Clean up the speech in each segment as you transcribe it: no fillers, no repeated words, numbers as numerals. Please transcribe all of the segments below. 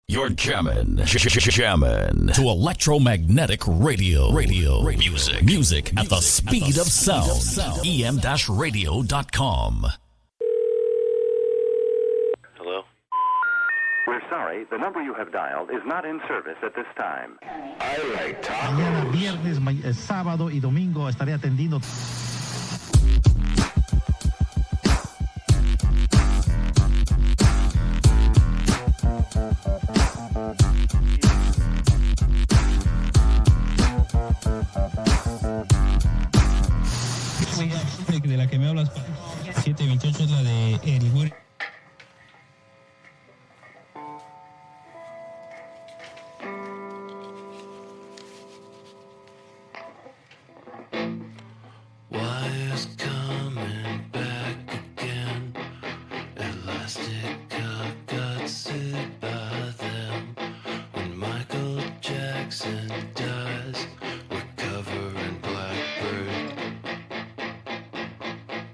You're jamming to electromagnetic radio. Music at the speed of sound. em-radio.com. Hello? We're sorry, the number you have dialed is not in service at this time. I like tacos. Mañana, viernes, sábado y domingo estaré atendiendo. De la que me hablas, 728 es la de El Guri. Wires coming back again. Elastic got sued by them. When Michael Jackson dies, we're covering Blackbird.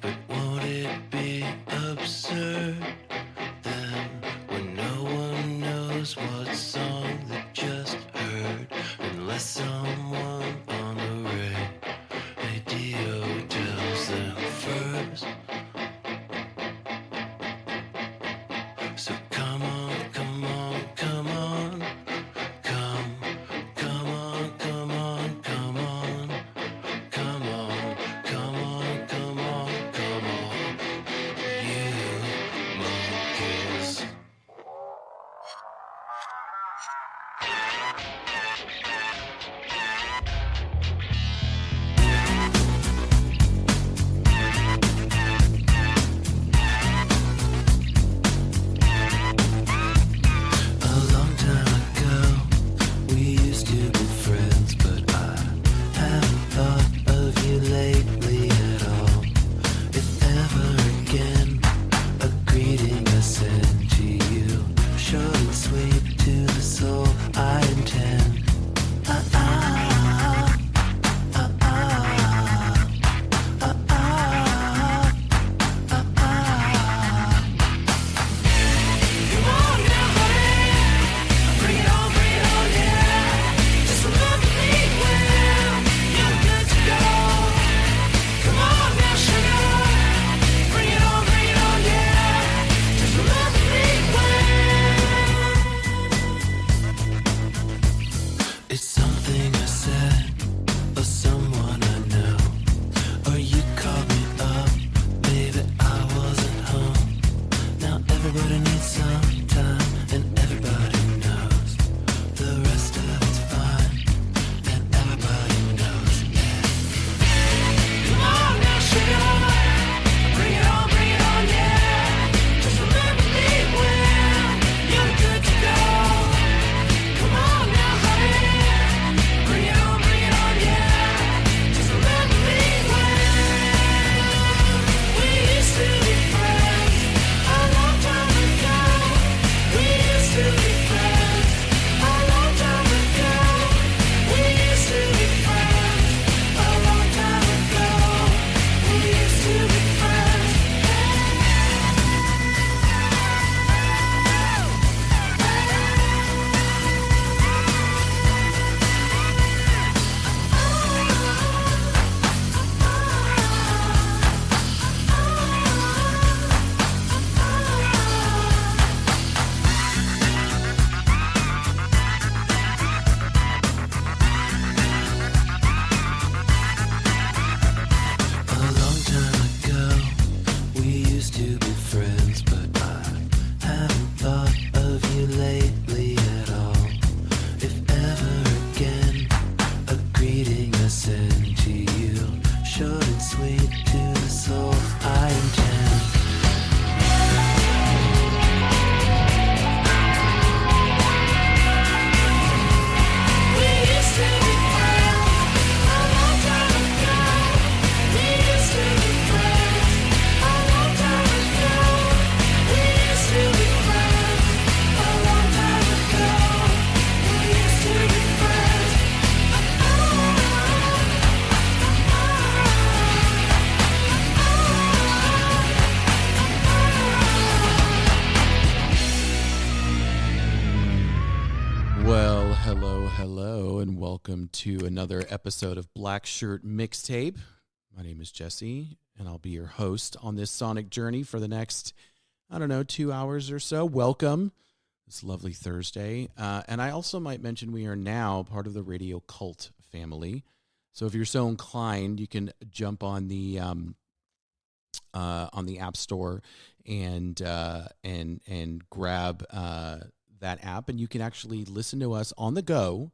But won't it be absurd then when no one knows what song they just heard unless someone on the radio tells them first? Hello, and welcome to another episode of Black Shirt Mixtape. My name is Jesse, and I'll be your host on this sonic journey for the next, 2 hours or so. Welcome. This lovely Thursday. And I also might mention we are now part of the Radio Cult family. So if you're so inclined, you can jump on the App Store and grab that app, and you can actually listen to us on the go,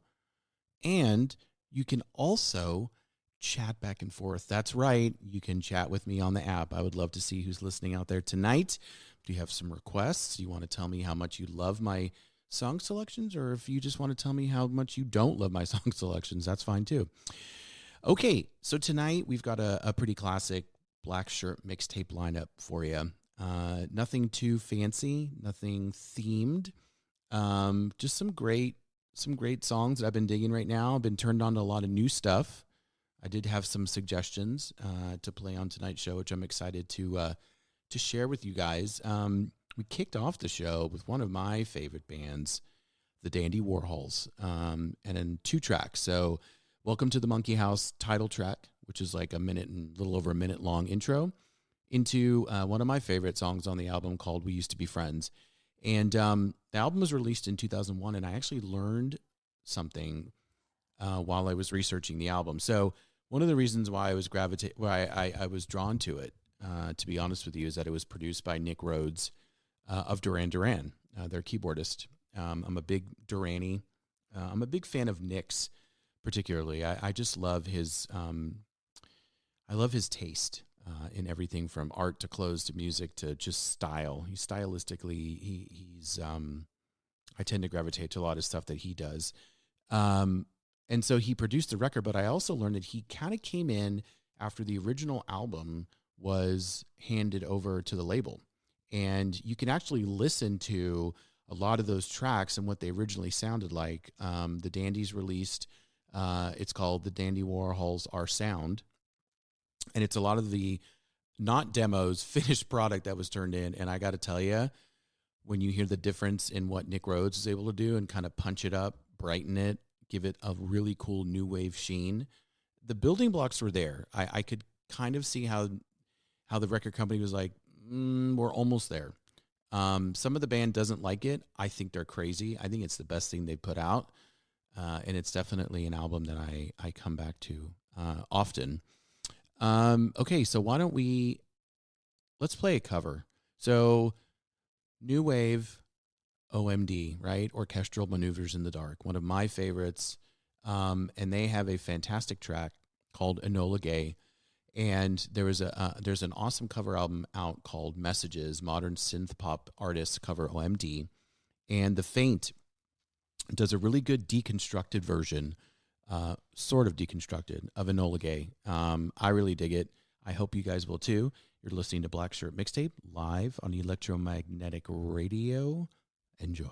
and you can also chat back and forth. That's right. You can chat with me on the app. I would love to see who's listening out there tonight. Do you have some requests? Do you want to tell me how much you love my song selections, or if you just want to tell me how much you don't love my song selections, that's fine too. Okay, so tonight we've got a pretty classic Black Shirt mixtape lineup for you. Nothing too fancy, nothing themed. Just some great songs that I've been digging right now. I've been turned on to a lot of new stuff. I did have some suggestions to play on tonight's show, which I'm excited to share with you guys. We kicked off the show with one of my favorite bands, the Dandy Warhols, and in 2 tracks. So, Welcome to the Monkey House title track, which is like a little over a minute long intro, into one of my favorite songs on the album called "We Used to Be Friends." And the album was released in 2001, and I actually learned something while I was researching the album. So one of the reasons why I was I was drawn to it, to be honest with you, is that it was produced by Nick Rhodes of Duran, their keyboardist. I'm a big Duranie. I'm a big fan of Nick's, particularly. I just love his. I love his taste. In everything from art to clothes to music to just style. He's I tend to gravitate to a lot of stuff that he does. And so he produced the record, but I also learned that he kind of came in after the original album was handed over to the label. And you can actually listen to a lot of those tracks and what they originally sounded like. The Dandies released, it's called The Dandy Warhols Our Sound. And it's a lot of the, not demos, finished product that was turned in. And I got to tell you, when you hear the difference in what Nick Rhodes is able to do and kind of punch it up, brighten it, give it a really cool new wave sheen, the building blocks were there. I could kind of see how the record company was like, we're almost there. Some of the band doesn't like it. I think they're crazy. I think it's the best thing they put out. And it's definitely an album that I come back to often. Okay, so why don't let's play a cover. So, New Wave OMD, right? Orchestral Maneuvers in the Dark, one of my favorites. And they have a fantastic track called Enola Gay. And there's an awesome cover album out called Messages, Modern Synth Pop Artists Cover OMD. And The Faint does a really good deconstructed version, sort of deconstructed, of Enola Gay. I really dig it. I hope you guys will too. You're listening to Black Shirt Mixtape live on Electromagnetic Radio. Enjoy.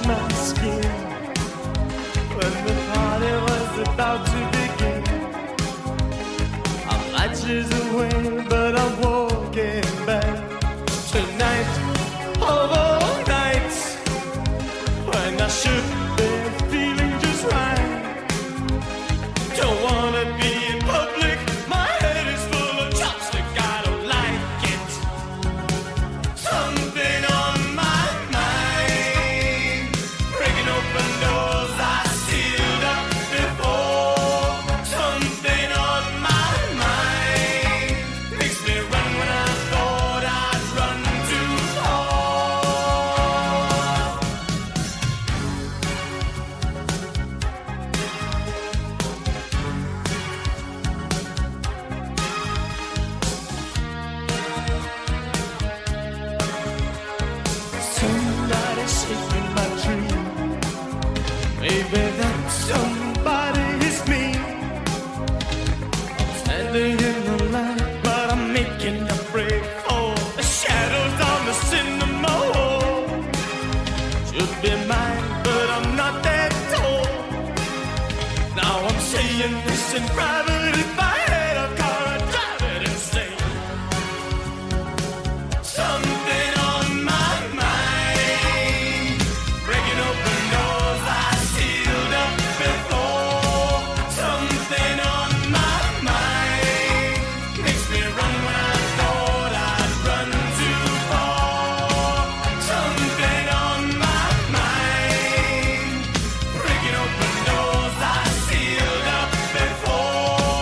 My skin when the party was about to begin. Our matches away, but I'm walking back tonight of all nights when I should be feeling just right. Don't wanna be in public, my head is full of chopstick, I don't like it. Something on my mind, breaking open doors I sealed up before. Something on my mind makes me run when I thought I'd run too far. Somebody's shaking my tree. Maybe that somebody is me. I'm standing in the light, but I'm making a break for the shadows on the cinema wall. Should be mine, but I'm not that tall. Now I'm saying this in private. If I had a car, I'd drive it insane. Something on my mind, breaking open doors I sealed up before. Something on my mind makes me run when I thought I'd run too far. Something on my mind, breaking open doors I sealed up before.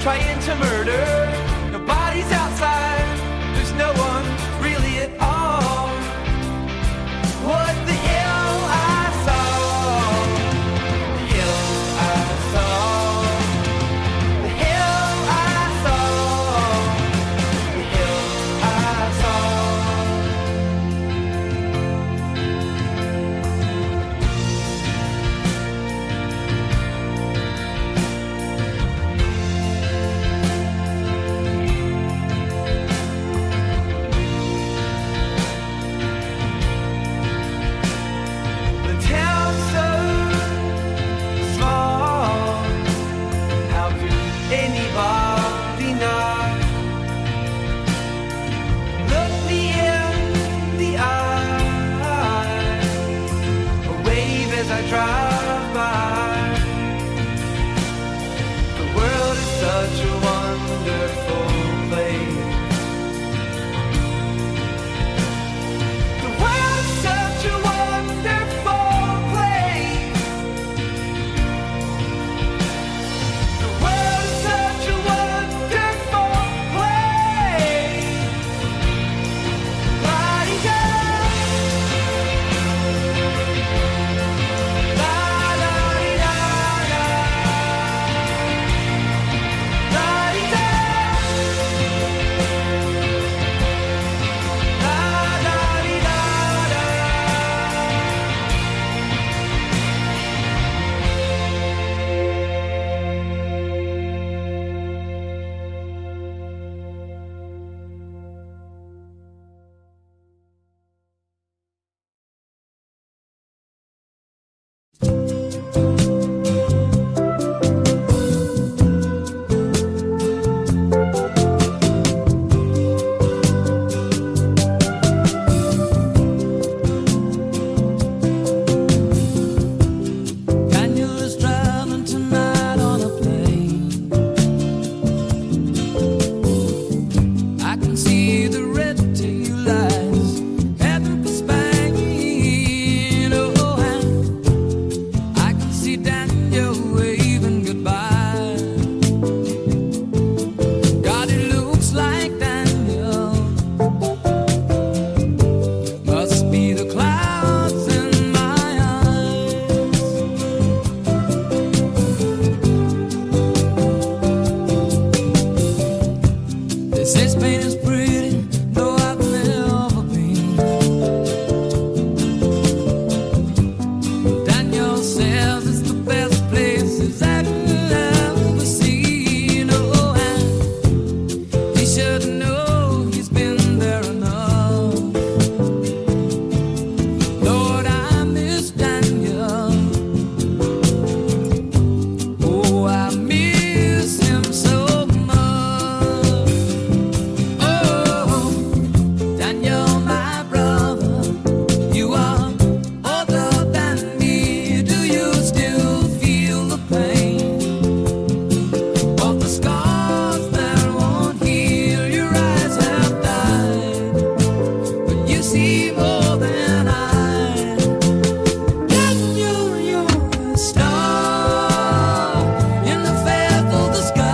trying to murder. Nobody's outside, there's no one really at all. What the hell I saw, the hell I saw, the hell I saw, the hell I saw. The town's so small, how could anybody not look me in the eye, or wave as I drive by? The world is such a wonderful place. The world's such a wonderful place. The world's such a wonderful place. La-di-da. La-da-di-da-da. La-di-da. Daniel is traveling tonight on a plane. I can see the red tail lights heading for Spain. Oh, and I can see Daniel waving goodbye. God, it looks like Daniel must be the clouds in my eyes. They say Spain is pretty, though I've never been. Daniel says it's the best places I've ever seen. Oh, and he should know he's been there enough. Lord, I miss Daniel. Oh, I miss him so much. Oh, Daniel, my brother, you are older than me. Do you still feel the pain of the scars that won't heal? Your eyes have died, but you see more than I. Daniel, you're a star in the faith of the sky.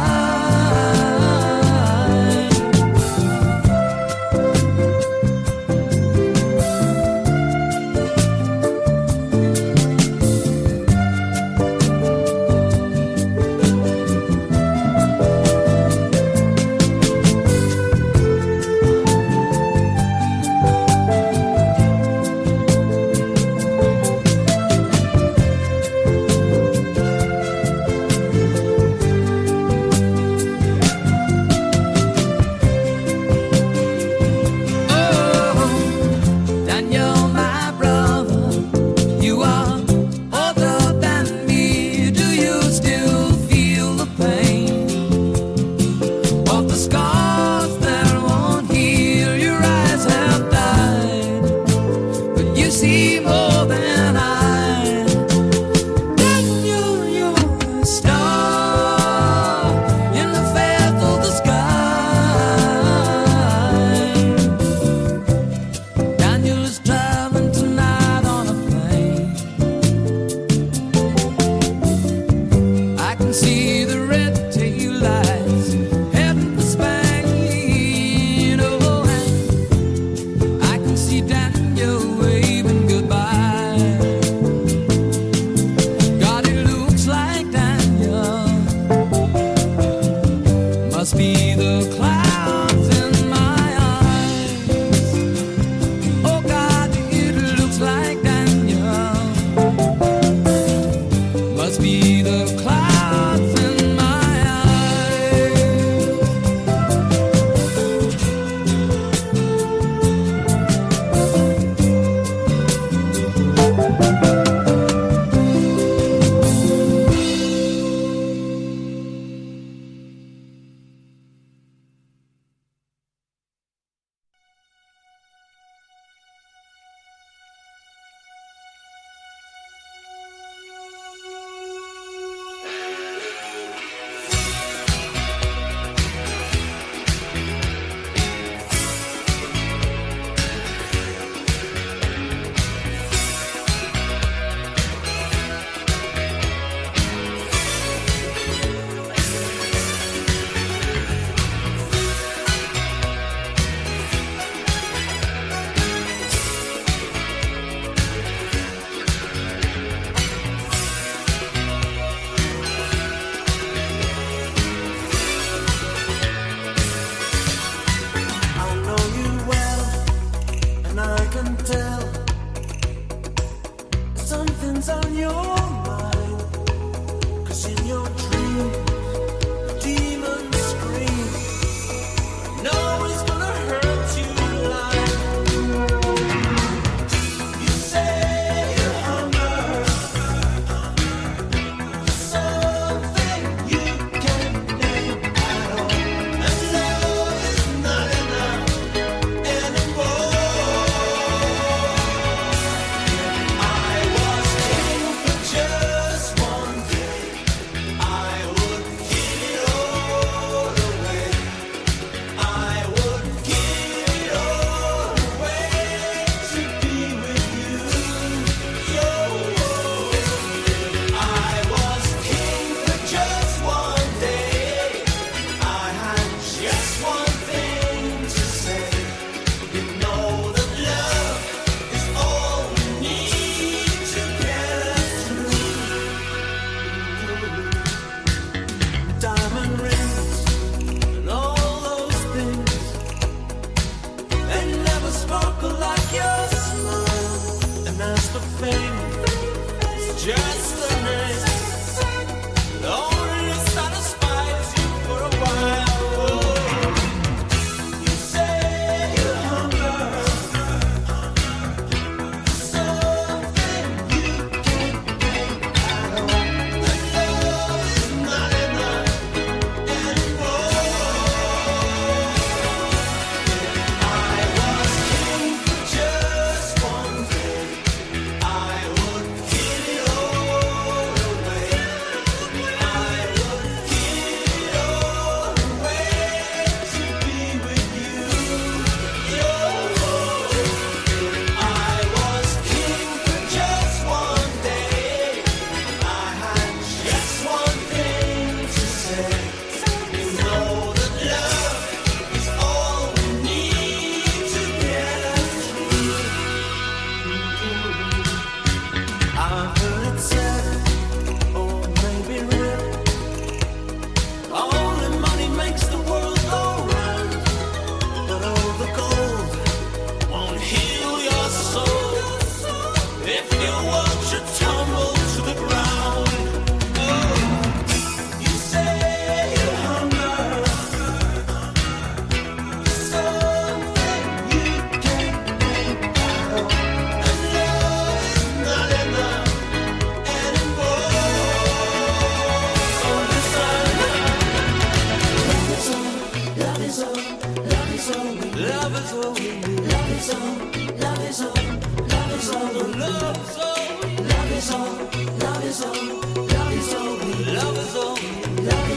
Oh, Daniel, my brother, you are older than me. Do you still feel the pain of the scars that won't heal? Your eyes have died, but you see more than I. Daniel, you're a star in the faith of the sky. Daniel is traveling tonight on a plane. I can see the red tail lights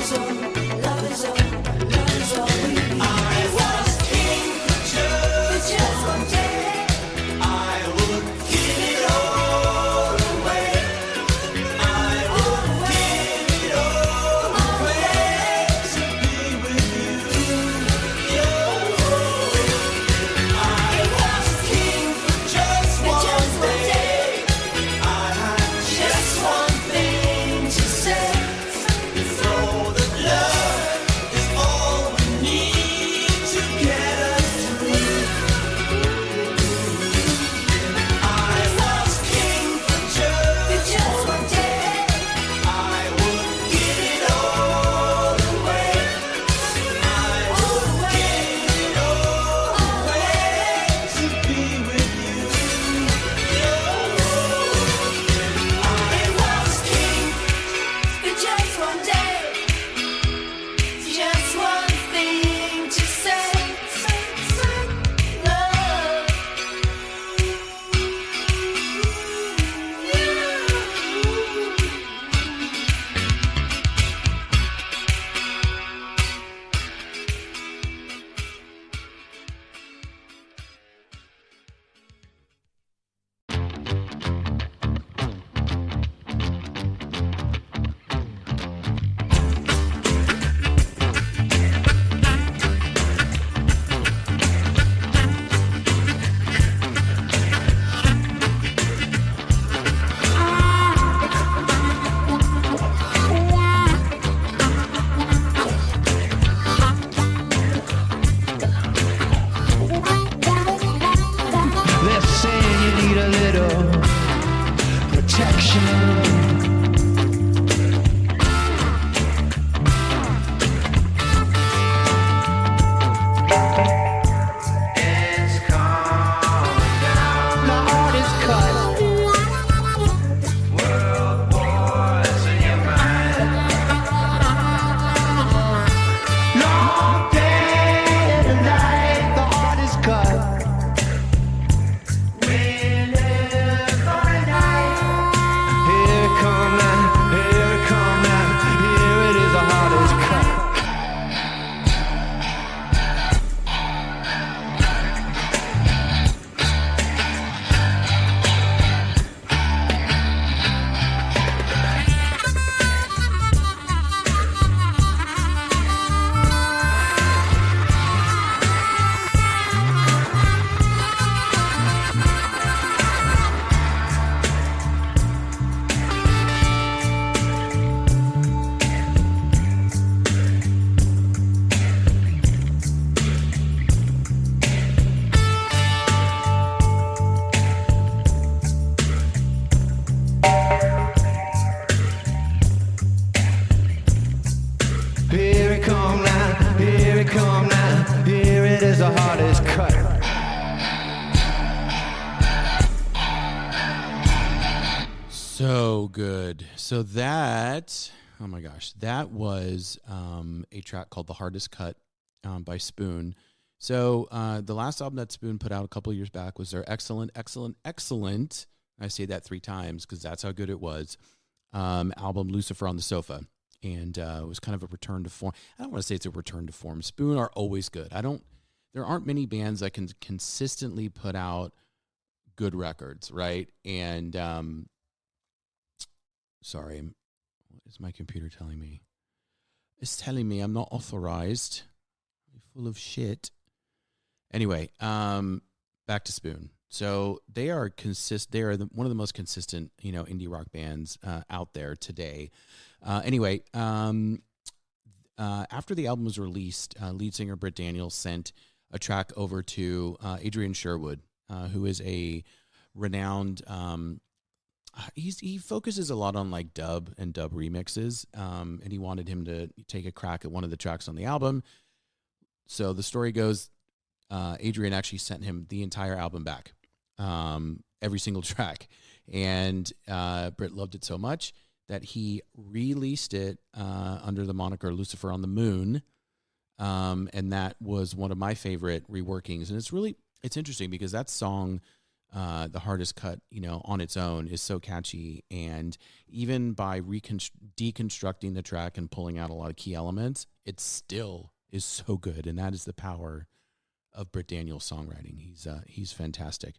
So good. So that, oh my gosh, that was a track called The Hardest Cut by Spoon. So the last album that Spoon put out a couple of years back was their excellent, I say that 3 times because that's how good it was, album Lucifer on the Sofa. And it was kind of a return to form. I don't want to say it's a return to form. Spoon are always good. There aren't many bands that can consistently put out good records, right? And sorry, what is my computer telling me? It's telling me I'm not authorized. I'm full of shit. Anyway, back to Spoon. So they are one of the most consistent, indie rock bands out there today. Anyway, after the album was released, lead singer Britt Daniels sent a track over to Adrian Sherwood, who is a renowned. He focuses a lot on like dub and dub remixes, and he wanted him to take a crack at one of the tracks on the album. So the story goes, Adrian actually sent him the entire album back, every single track, and Britt loved it so much that he released it under the moniker Lucifer on the Moon, and that was one of my favorite reworkings. And it's interesting because that song the hardest cut, on its own is so catchy. And even by deconstructing the track and pulling out a lot of key elements, it still is so good. And that is the power of Britt Daniels' songwriting. He's fantastic.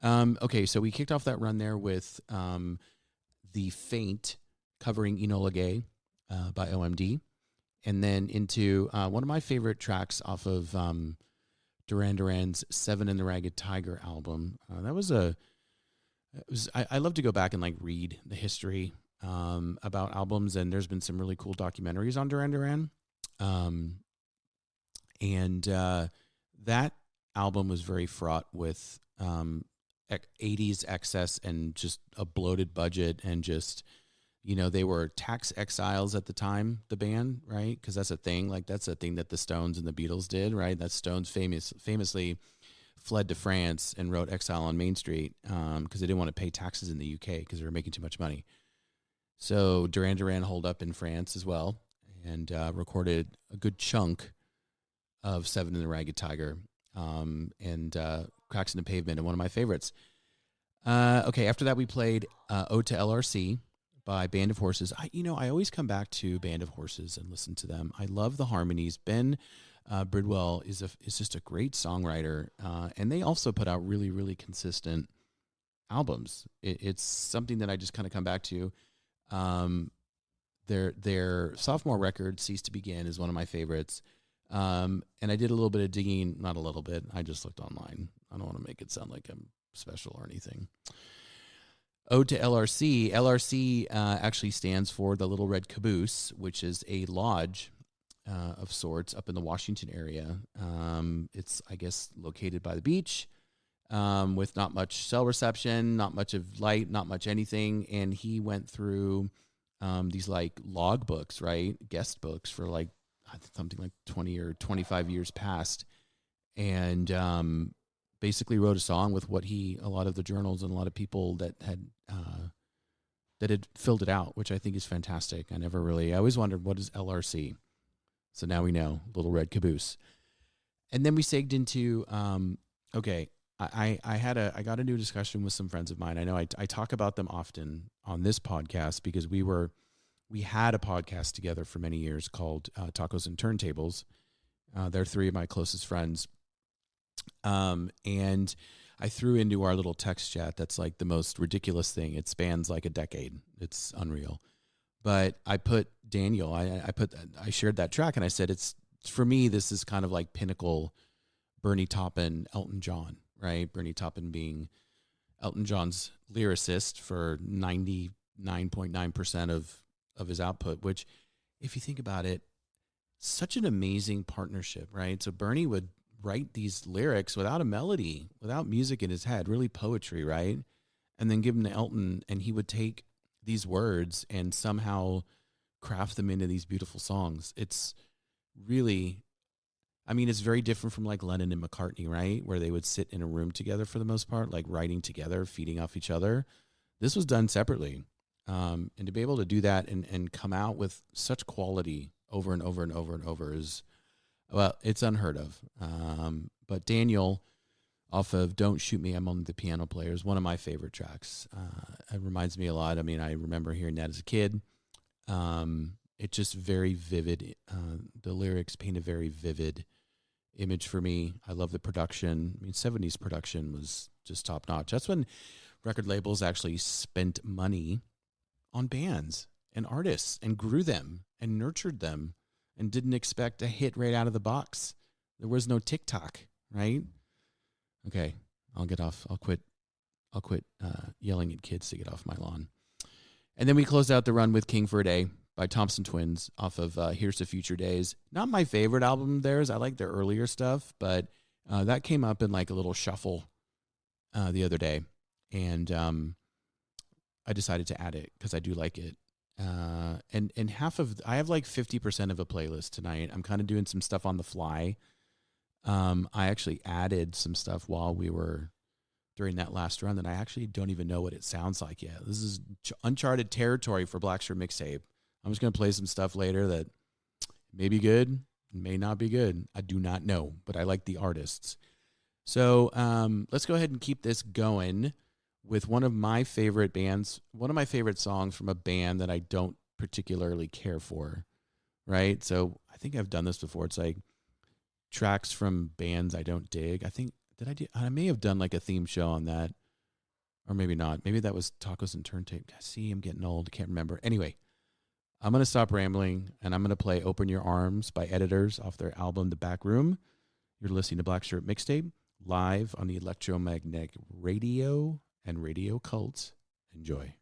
Okay, so we kicked off that run there with The Faint covering Enola Gay by OMD. And then into one of my favorite tracks off of Duran Duran's Seven and the Ragged Tiger album. I love to go back and like read the history about albums, and there's been some really cool documentaries on Duran Duran. That album was very fraught with 80s excess and just a bloated budget, and just, they were tax exiles at the time, the band, right? Because that's a thing. Like, that's a thing that the Stones and the Beatles did, right? That Stones famously fled to France and wrote Exile on Main Street because they didn't want to pay taxes in the UK because they were making too much money. So Duran Duran holed up in France as well and recorded a good chunk of Seven and the Ragged Tiger and Cracks in the Pavement, and one of my favorites. Okay, after that we played Ode to LRC by Band of Horses. I always come back to Band of Horses and listen to them. I love the harmonies. Ben Bridwell is just a great songwriter, and they also put out really, really consistent albums. It's something that I just kind of come back to. Their sophomore record, Cease to Begin, is one of my favorites. And I did a little bit of digging, not a little bit. I just looked online. I don't want to make it sound like I'm special or anything. Ode to LRC. LRC actually stands for the Little Red Caboose, which is a lodge of sorts up in the Washington area. It's, I guess, located by the beach with not much cell reception, not much of light, not much anything. And he went through these like log books, right? Guest books for like something like 20 or 25 years past. And basically wrote a song with a lot of the journals and a lot of people that had filled it out, which I think is fantastic. I always wondered, what is LRC? So now we know, Little Red Caboose. And then we segged into, okay, I got a new discussion with some friends of mine. I know I talk about them often on this podcast because we had a podcast together for many years called Tacos and Turntables. They're three of my closest friends. And I threw into our little text chat that's like the most ridiculous thing. It spans like a decade. It's unreal. But I put Daniel, I shared that track, and I said, for me, this is kind of like pinnacle Bernie Taupin, Elton John, right? Bernie Taupin being Elton John's lyricist for 99.9% of his output, which, if you think about it, such an amazing partnership, right? So Bernie would write these lyrics without a melody, without music in his head, really poetry, right? And then give them to Elton, and he would take these words and somehow craft them into these beautiful songs. It's really, it's very different from like Lennon and McCartney, right? Where they would sit in a room together for the most part, like writing together, feeding off each other. This was done separately. And to be able to do that and come out with such quality over and over and over and over is, well, it's unheard of. But Daniel, off of Don't Shoot Me, I'm Only the Piano Player, is one of my favorite tracks. It reminds me a lot. I remember hearing that as a kid. It's just very vivid. The lyrics paint a very vivid image for me. I love the production. 70s production was just top notch. That's when record labels actually spent money on bands and artists and grew them and nurtured them and didn't expect a hit right out of the box. There was no TikTok, right? Okay, I'll get off. I'll quit yelling at kids to get off my lawn. And then we closed out the run with King for a Day by Thompson Twins off of Here's to Future Days. Not my favorite album of theirs. I like their earlier stuff, but that came up in like a little shuffle the other day. And I decided to add it because I do like it. And I have like 50% of a playlist tonight. I'm kind of doing some stuff on the fly. I actually added some stuff while we were during that last run that I actually don't even know what it sounds like yet. This is uncharted territory for Black Shirt Mixtape. I'm just going to play some stuff later that may be good, may not be good. I do not know, but I like the artists. So let's go ahead and keep this going with one of my favorite bands, one of my favorite songs from a band that I don't particularly care for, right? So I think I've done this before. It's like tracks from bands I don't dig. I may have done like a theme show on that, or maybe not. Maybe that was Tacos and Turntable. See, I'm getting old. I can't remember. Anyway, I'm going to stop rambling, and I'm going to play Open Your Arms by Editors off their album, The Back Room. You're listening to Black Shirt Mixtape, live on the Electromagnetic Radio and Radio Cult. Enjoy.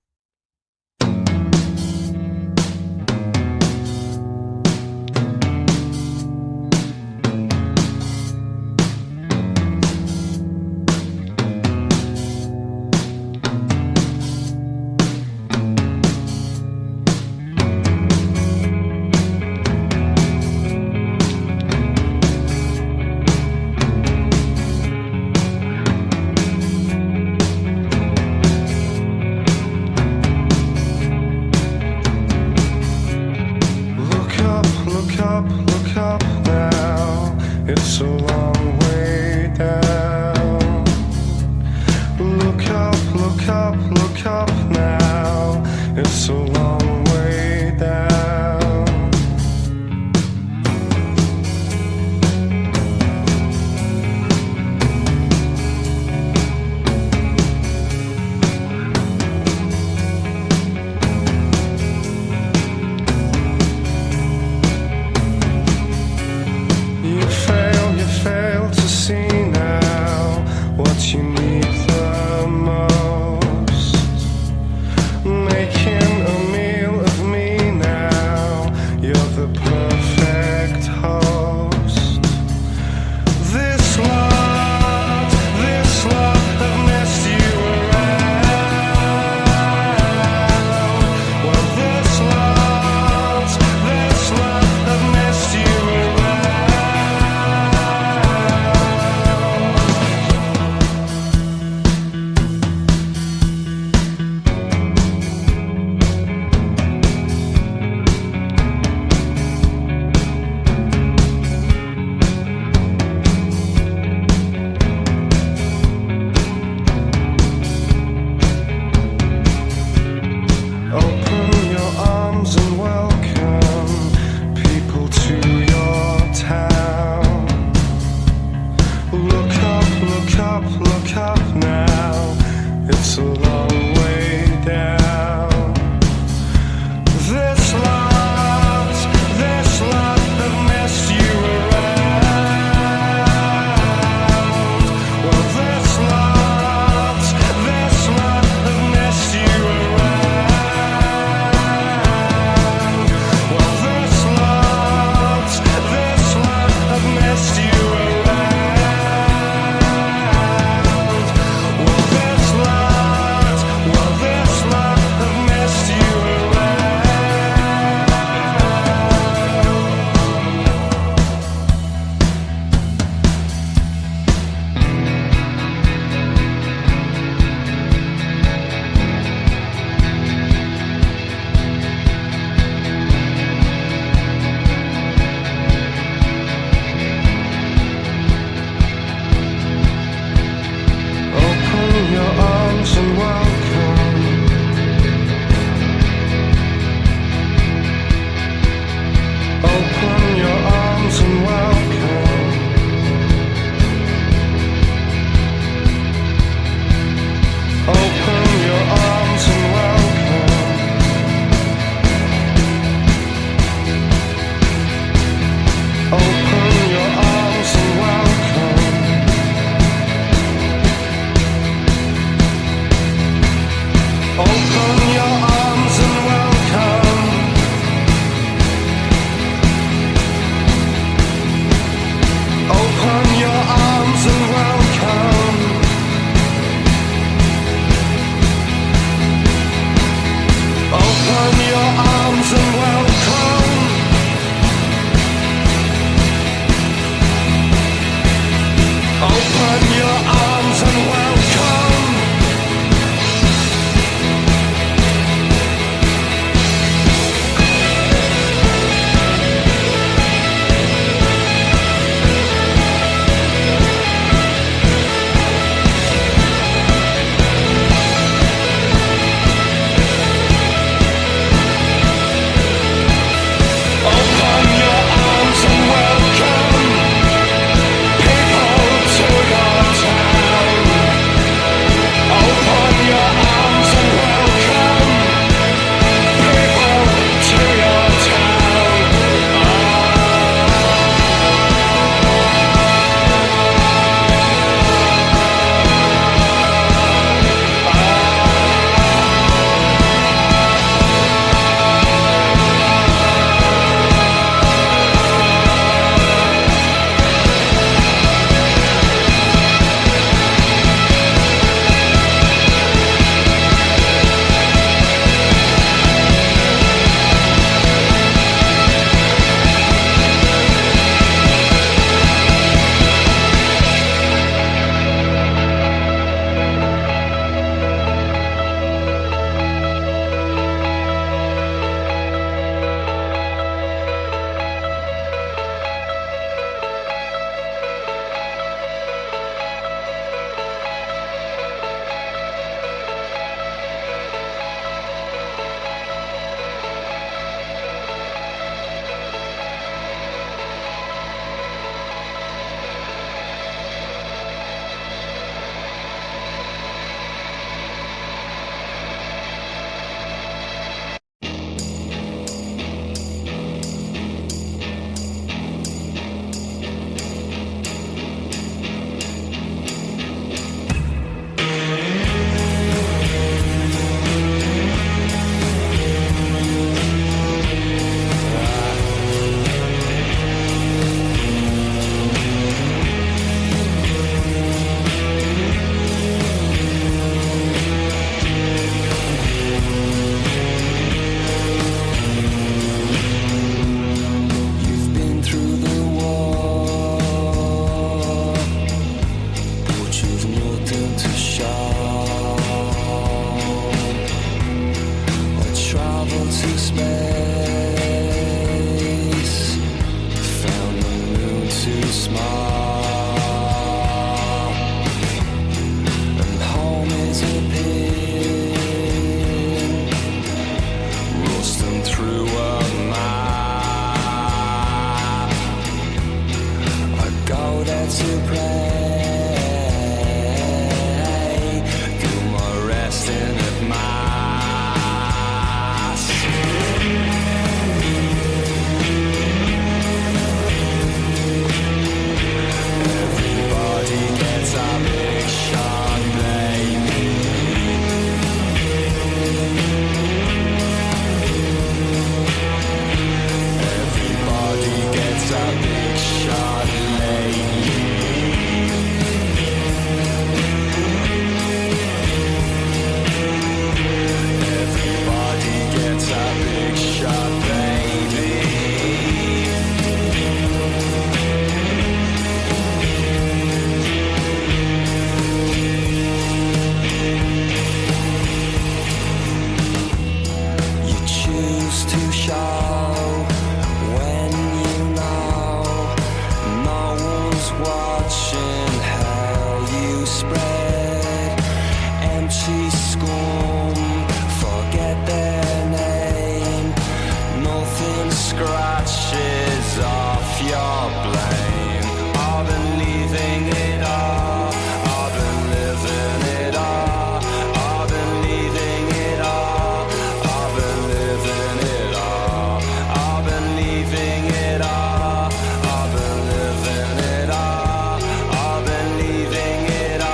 your blame. I've been leaving it all. I've been living it all. I've been leaving it all. I've been living it all. I've been leaving it all. I've been living it all. I've been leaving it all.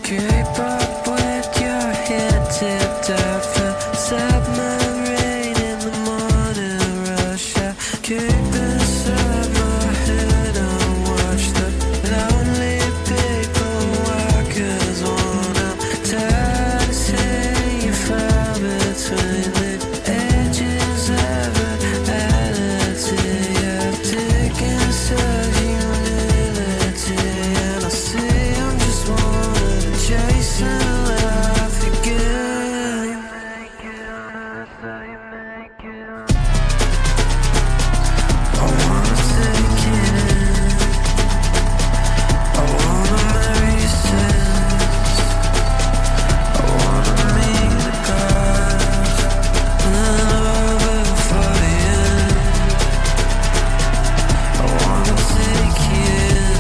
Keep up with your head tipped up for submarine in the morning rush. I keep inside my head and watch the lonely people walkers wanna tired of seeing you fall between the edges of reality. You're taking such humility, and I see I'm just wanting chasing life again. I wanna take it in. I wanna marry your sins. I wanna meet the gods and then over for the end. I wanna take you in.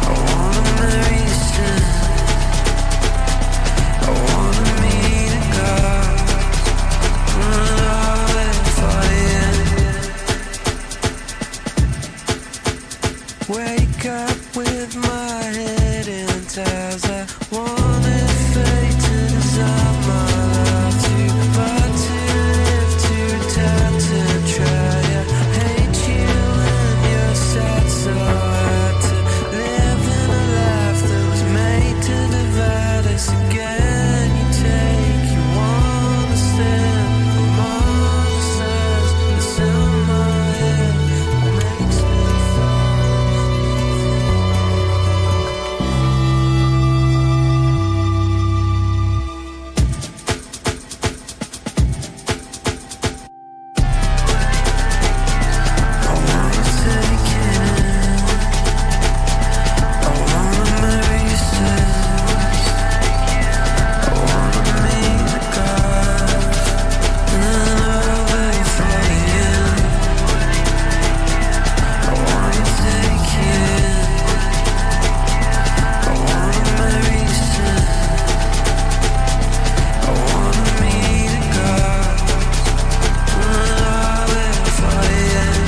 I wanna marry your sins. I wanna meet the gods and then over for the end. Wake up with my head in ties. I wanted fate to design my life. Too hard to live, too tired to try. I hate you and you're sad, so hard to live in a life that was made to divide us again. You take, you wanna stand from all the sides. It's in my head, makes me I wanna take it in. I wanna marry your sins. I wanna meet the gods and then over for the end. I wanna take you in. I wanna marry your sins. I wanna meet the gods and then over for the end.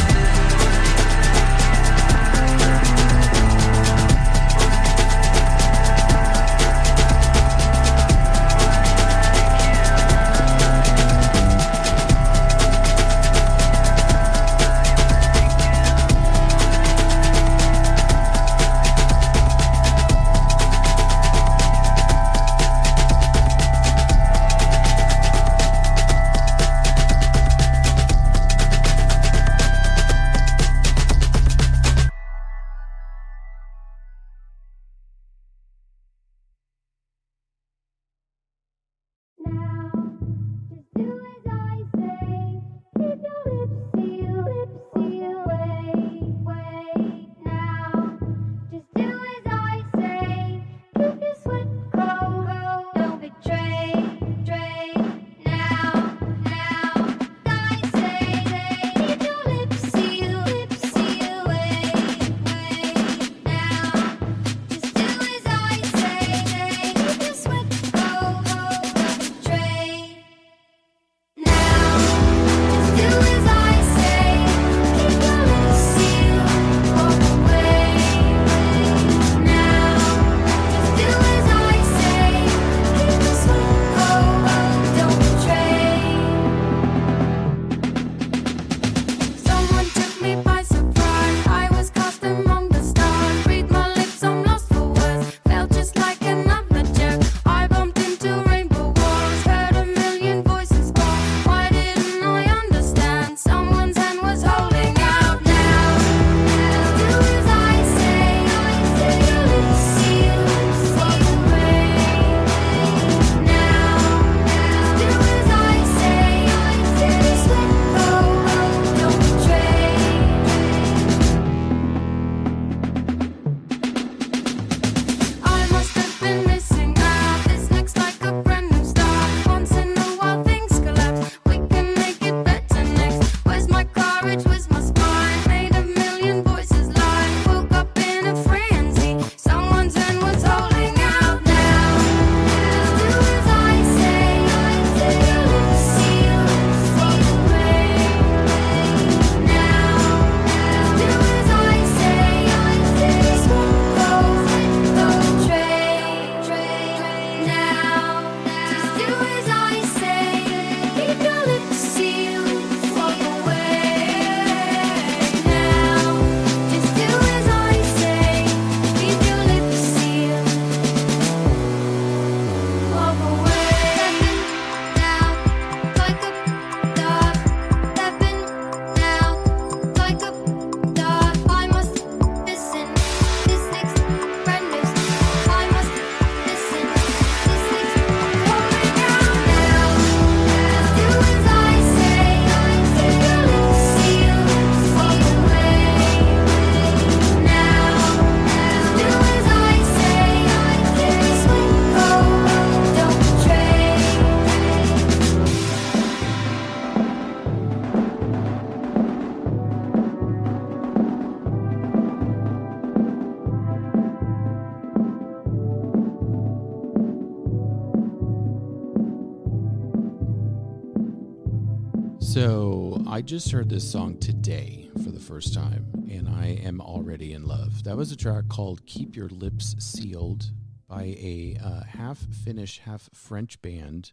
So I just heard this song today for the first time, and I am already in love. That was a track called Keep Your Lips Sealed by a half Finnish, half French band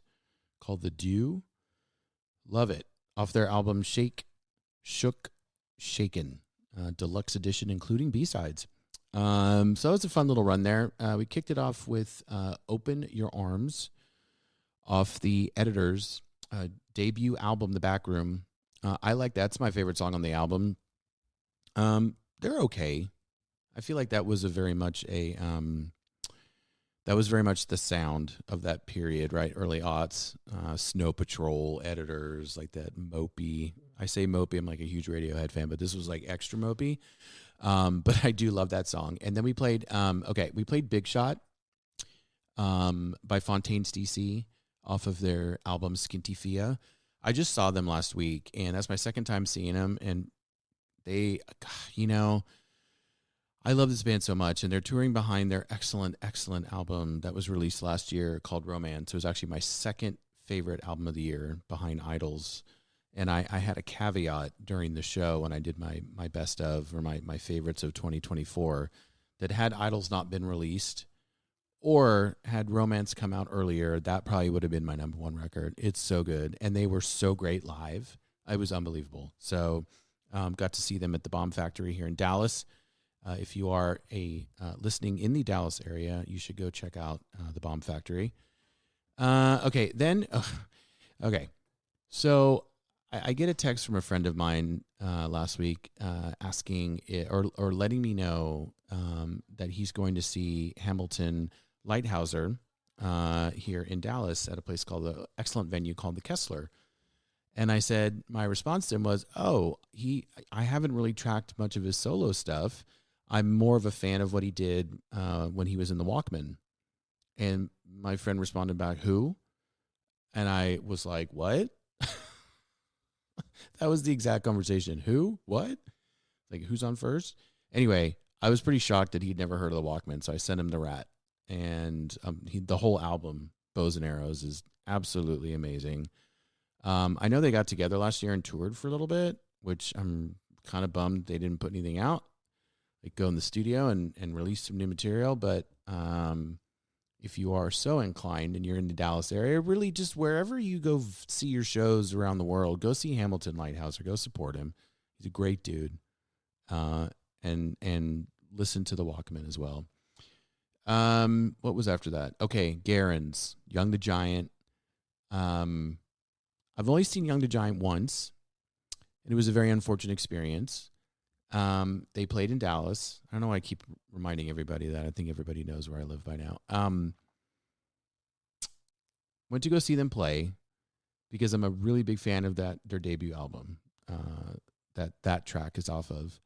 called The Dew. Love it. Off their album Shake, Shook, Shaken, deluxe edition, including B-sides. So that was a fun little run there. We kicked it off with Open Your Arms off the Editors' debut album, The Back Room. I like that's my favorite song on the album. They're okay. I feel like that was very much the sound of that period, right? Early aughts, Snow Patrol, Editors, like that mopey. I say mopey, I'm like a huge Radiohead fan, but this was like extra mopey. But I do love that song. And then we played Big Shot by Fontaines D.C. off of their album Skinty Fia. I just saw them last week, and that's my second time seeing them. And they, I love this band so much, and they're touring behind their excellent, excellent album that was released last year called Romance. It was actually my second favorite album of the year behind Idols. And I had a caveat during the show when I did my best of, or my favorites of 2024, that had Idols not been released or had Romance come out earlier, that probably would have been my number one record. It's so good. And they were so great live. It was unbelievable. So got to see them at the Bomb Factory here in Dallas. If you are listening in the Dallas area, you should go check out the Bomb Factory. Okay. So I get a text from a friend of mine last week asking or letting me know that he's going to see Hamilton Lighthouser here in Dallas at a place called the excellent venue called the Kessler. And I said, my response to him was, I haven't really tracked much of his solo stuff. I'm more of a fan of what he did when he was in the Walkmen. And my friend responded back, who? And I was like, what? That was the exact conversation. Who? What? Like, who's on first? Anyway, I was pretty shocked that he'd never heard of the Walkmen, so I sent him the Rat. And the whole album, Bows and Arrows, is absolutely amazing. I know they got together last year and toured for a little bit, which I'm kind of bummed they didn't put anything out. Like, go in the studio and release some new material. But if you are so inclined and you're in the Dallas area, really just wherever you go see your shows around the world, go see Hamilton Lighthouser, go support him. He's a great dude. And listen to the Walkmen as well. What was after that? Okay, Garrands, Young the Giant. I've only seen Young the Giant once, and it was a very unfortunate experience. They played in Dallas. I don't know why I keep reminding everybody that. I think everybody knows where I live by now. Went to go see them play because I'm a really big fan of their debut album that track is off of.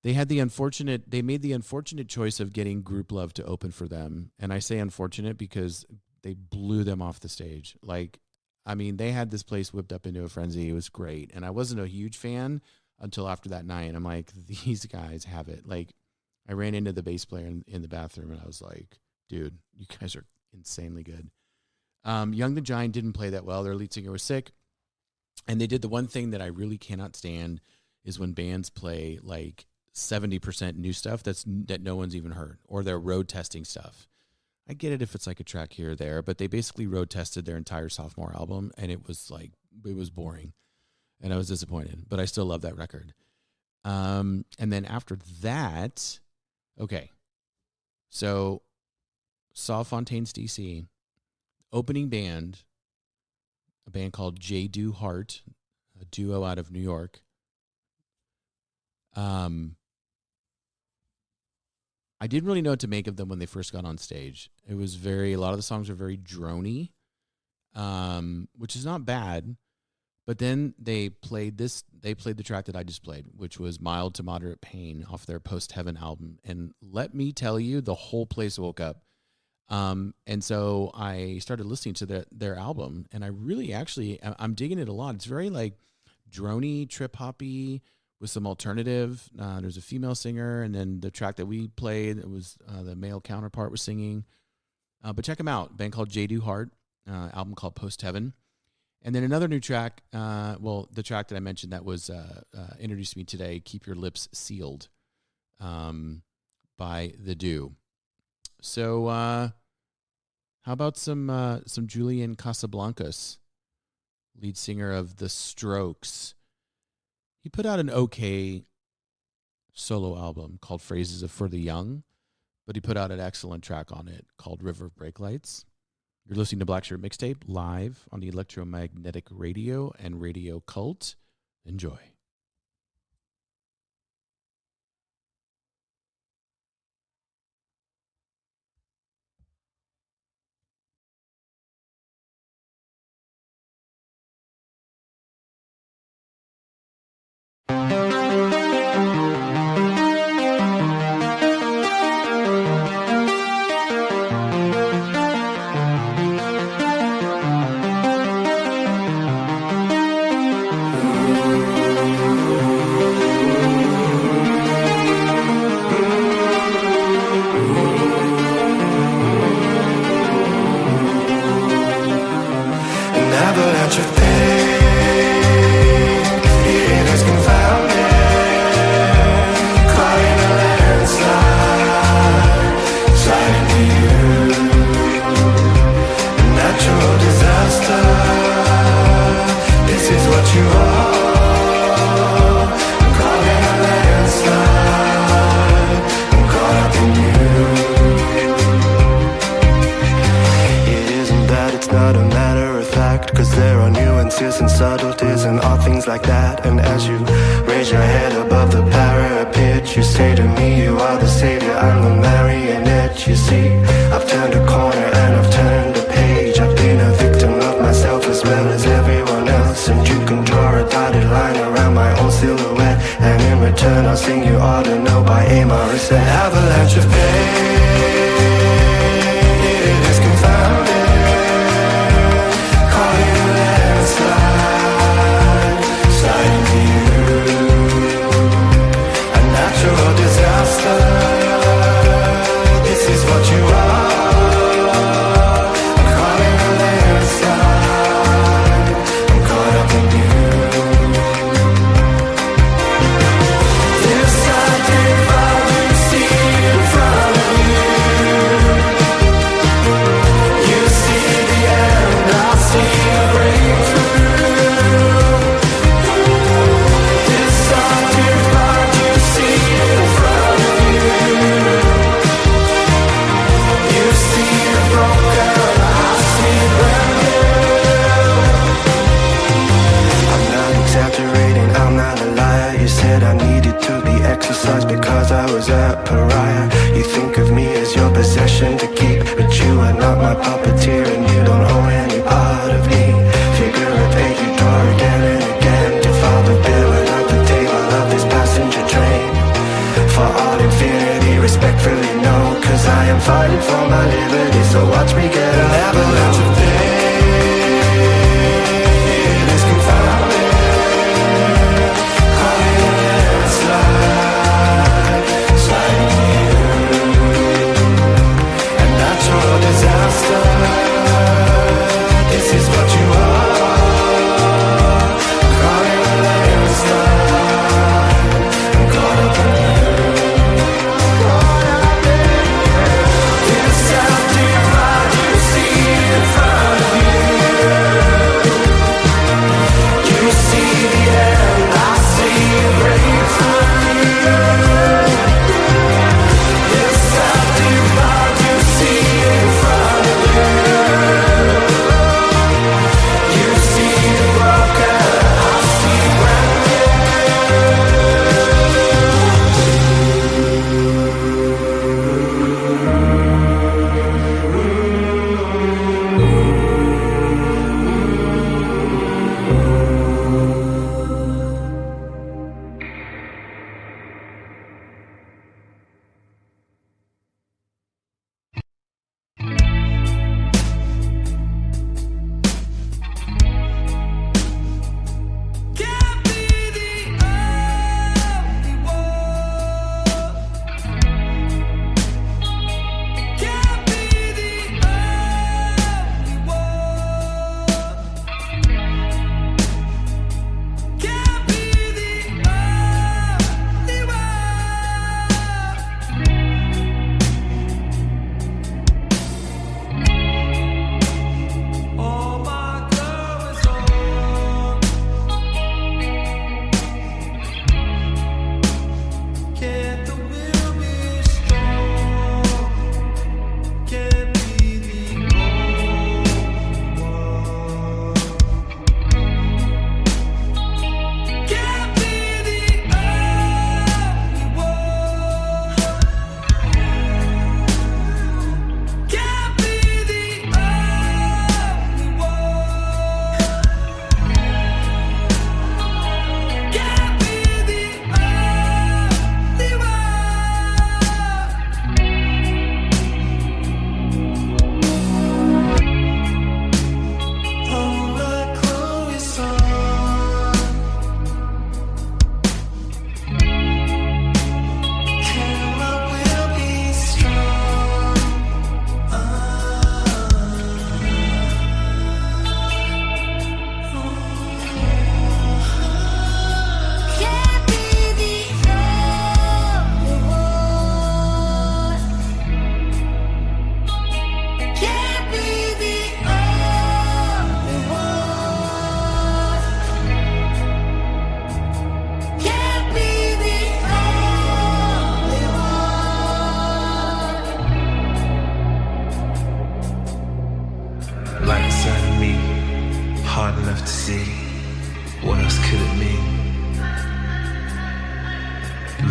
They made the unfortunate choice of getting Group Love to open for them. And I say unfortunate because they blew them off the stage. They had this place whipped up into a frenzy. It was great. And I wasn't a huge fan until after that night. I'm like, these guys have it. Like, I ran into the bass player in the bathroom and I was like, dude, you guys are insanely good. Young the Giant didn't play that well. Their lead singer was sick. And they did the one thing that I really cannot stand is when bands play like 70% new stuff that no one's even heard, or they're road testing stuff. I get it if it's like a track here or there, but they basically road tested their entire sophomore album, and it was boring, and I was disappointed, but I still love that record. And then after that, okay, so saw Fontaines D.C, opening band, a band called Jadu Heart, a duo out of New York. I didn't really know what to make of them when they first got on stage. It was a lot of the songs are very droney, which is not bad. But then they played the track that I just played, which was Mild to Moderate Pain off their Post Heaven album. And let me tell you, the whole place woke up. And so I started listening to their album, and I really I'm digging it a lot. It's very like droney, trip hoppy, with some alternative. There's a female singer, and then the track that we played, it was the male counterpart was singing. But check them out. A band called Jadu Heart, album called Post Heaven. And then another new track, the track that I mentioned that was introduced to me today, Keep Your Lips Sealed, by The Do. So how about some Julian Casablancas, lead singer of The Strokes? He put out an okay solo album called Phrases for the Young, but he put out an excellent track on it called River of Brake Lights. You're listening to Black Shirt Mixtape live on the Electromagnetic Radio and Radio Cult. Enjoy. Like that, and as you raise your head above the parapet, you say to me, you are the savior, I'm the marionette. You see, I've turned a corner and I've turned a page. I've been a victim of myself as well as everyone else, and you can draw a dotted line around my own silhouette, and in return I'll sing you ought to know by Amos. An avalanche of pain, it is confounded, caught in a landslide. Natural disaster, this is what you are. I'm caught in a landslide, I'm caught up in you. This I did while you see in front of you.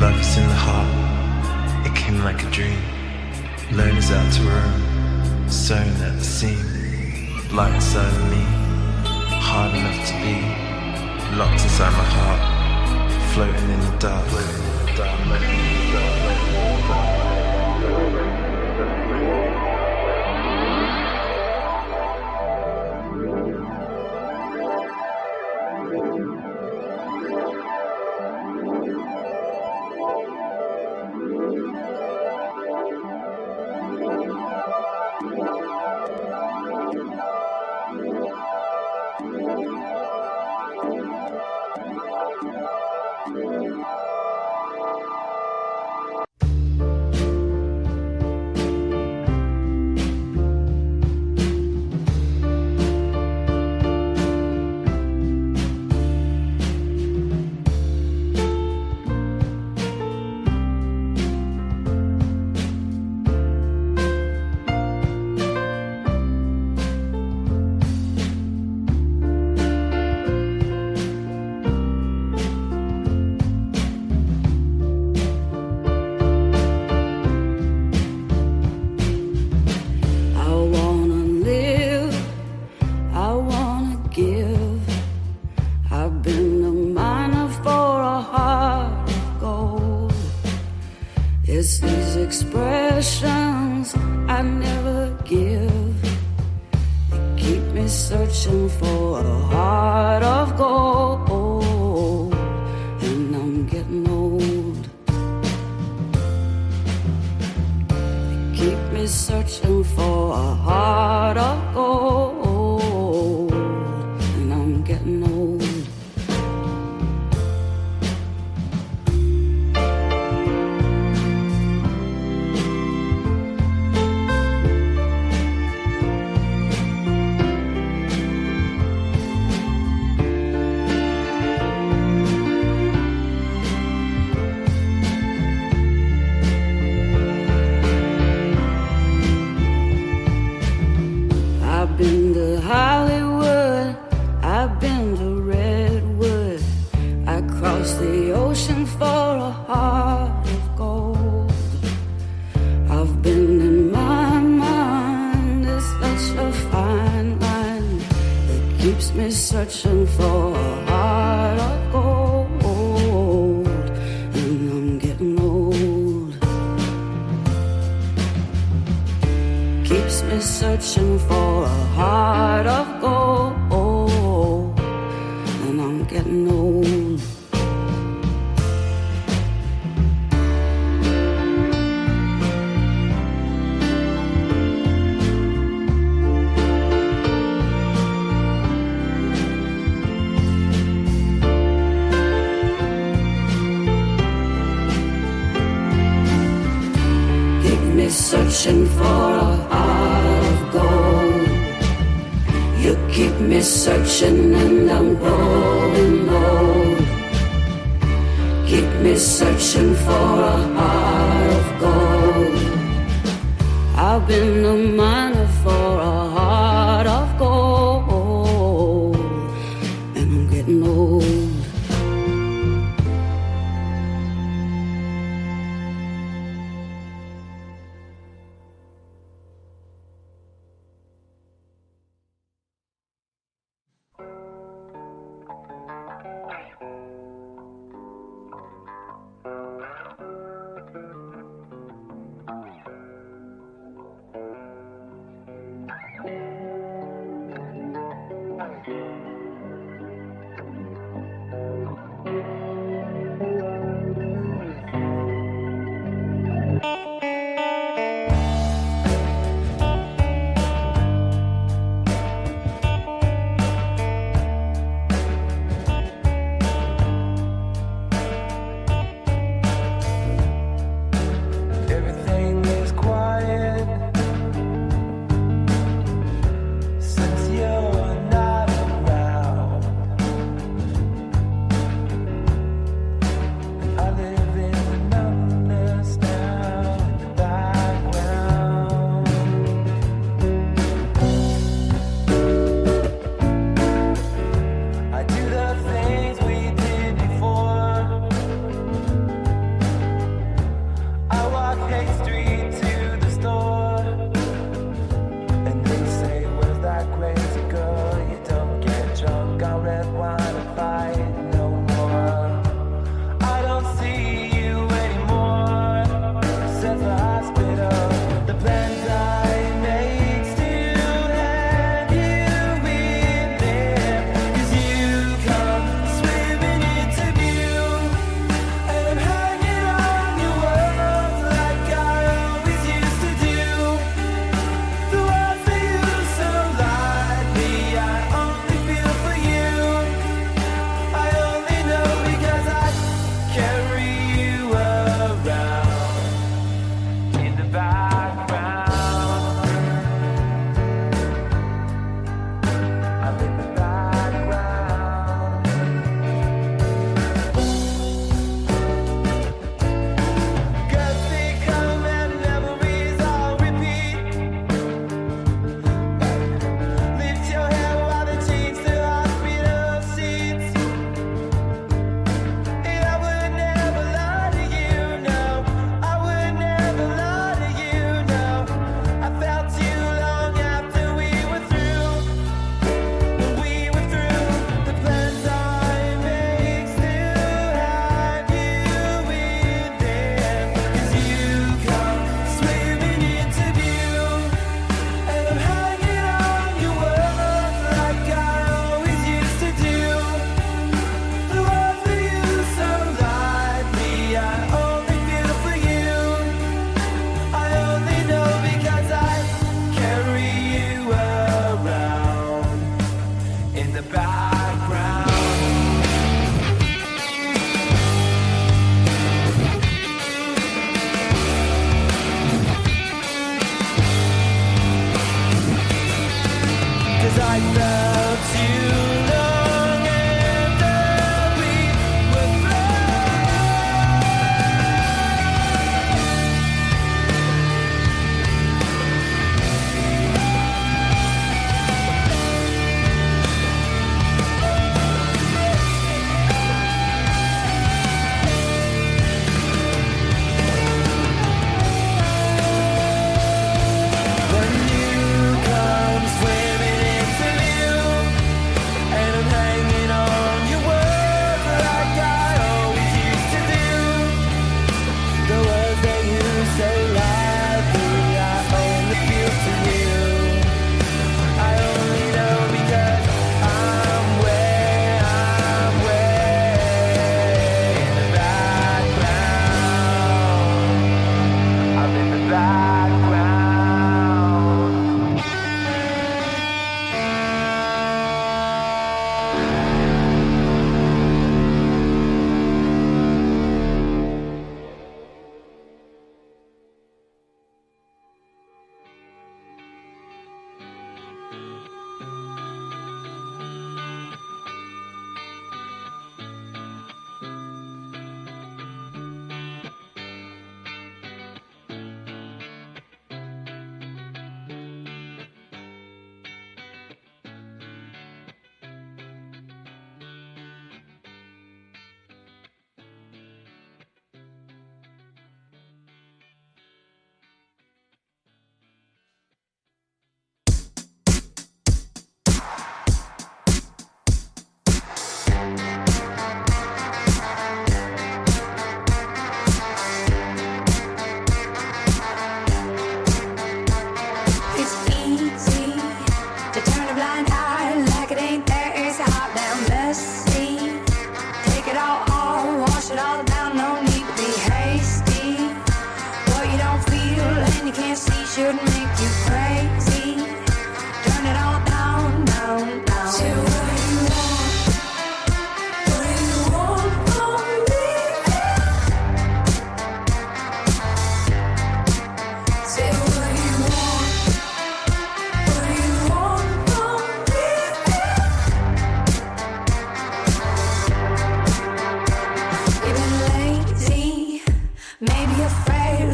Love is in the heart, it came like a dream. Lone is out to roam, sewn at the seam. Light inside of me, hard enough to be. Locked inside my heart, floating in the dark. Searching for a heart of gold. You keep me searching and I'm growing old. Keep me searching for a heart of gold. I've been a miner for a heart of gold, and I'm getting old.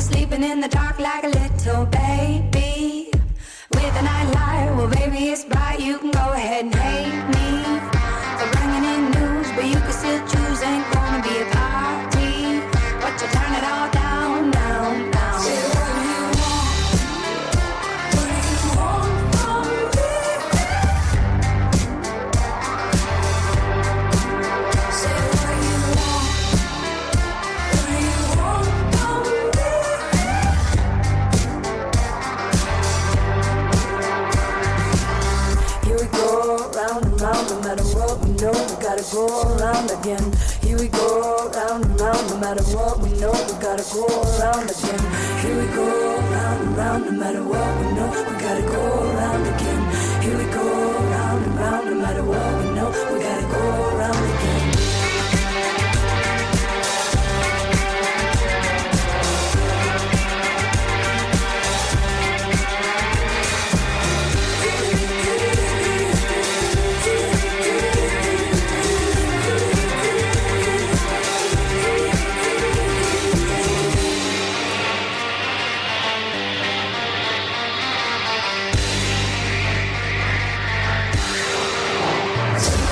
sleeping in the dark like a little baby. With a nightlight, well baby it's bright. You can go ahead and hate me for bringing in news, but you can still choose. Ain't gonna be a party, but you turn it all down, down, down. Say what do you want? What do you want from me? Say what do you want? What do you want from me? Here we go, round and round, no matter what we know, we gotta go around again. Here we go, round and round, no matter what we know, we gotta go around again. Here we go, round and round, no matter what we know, we gotta go around again. Here we go, round and round, no matter what we know, we gotta go around again.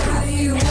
How do you want?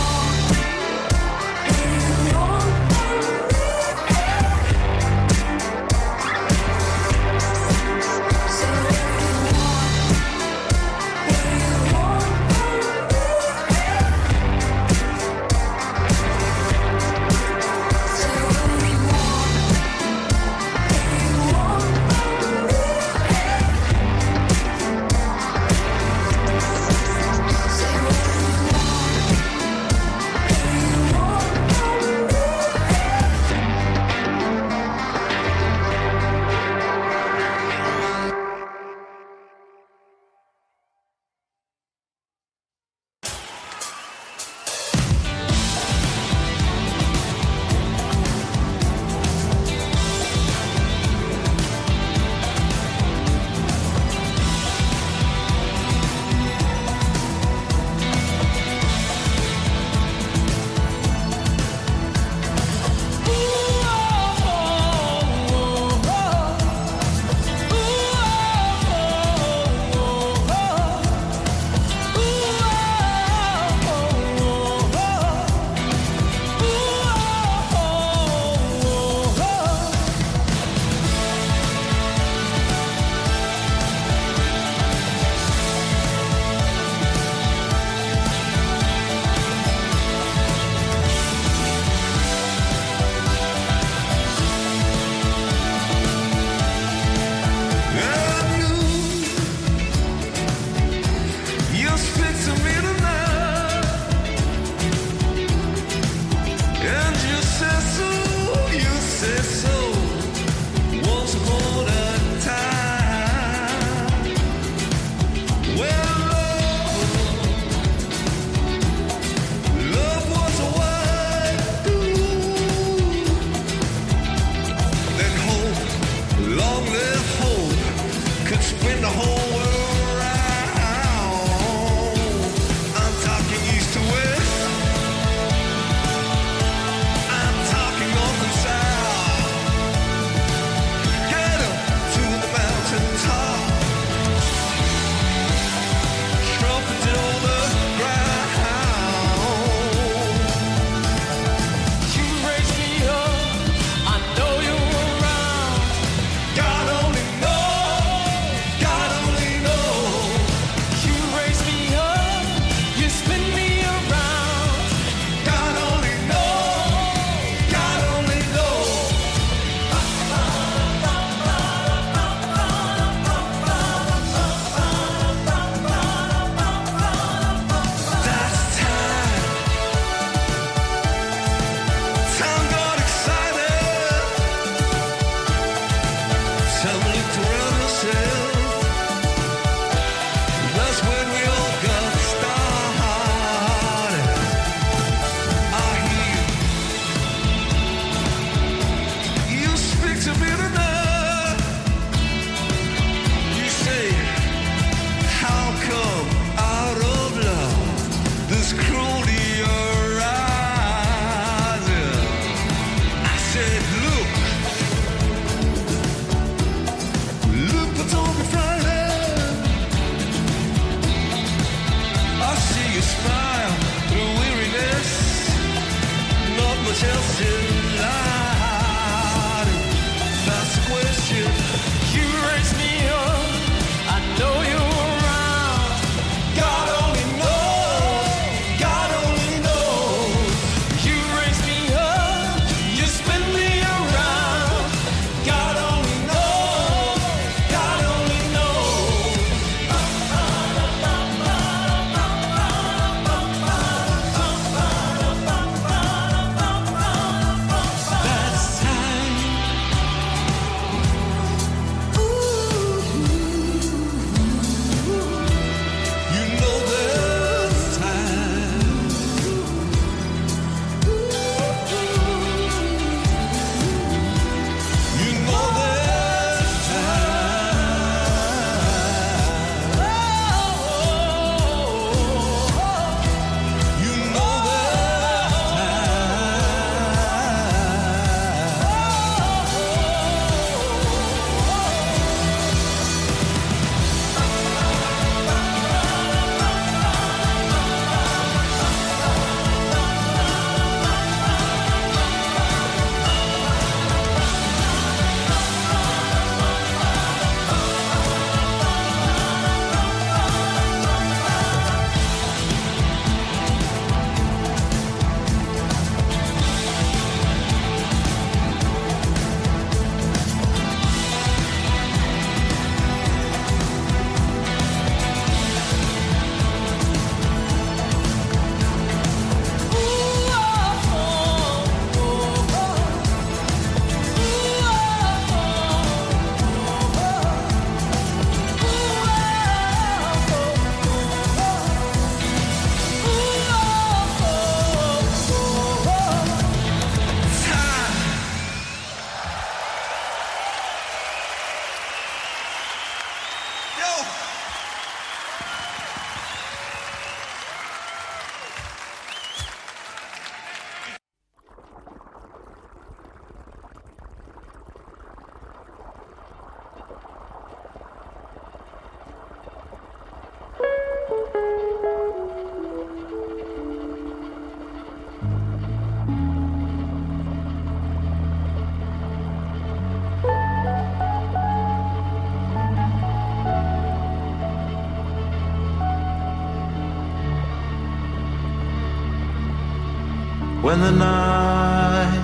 when the night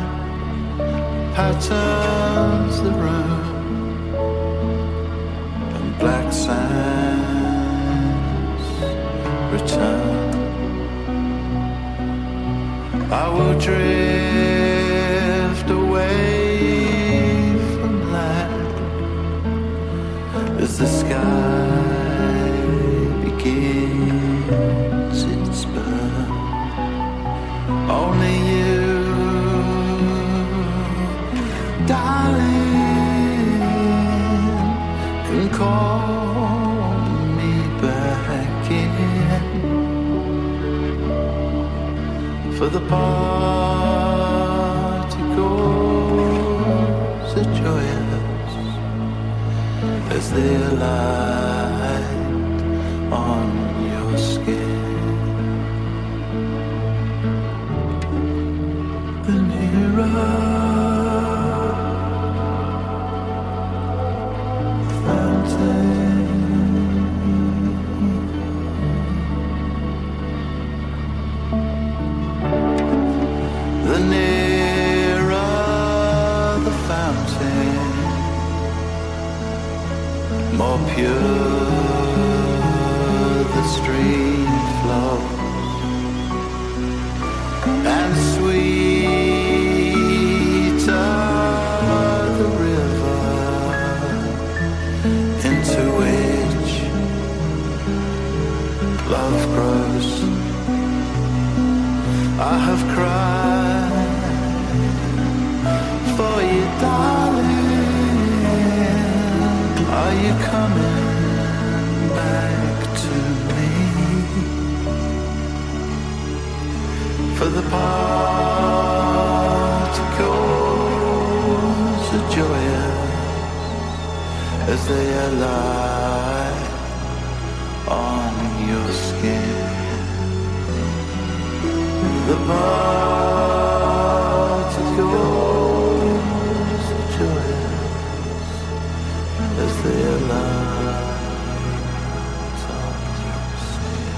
patterns the room and black sands return. I will drift away from land as the sky begins its burn. Only you, darling, can call me back in. For the particles are joyous as they alight on your skin. The nearer the fountain, the nearer the fountain, more pure the stream flows, and sweeter the river into which love grows. I have cried for you, darling. Are you coming back to me? For the particles are joyous as they alight on your skin. The particles are joyous as they alight on your skin.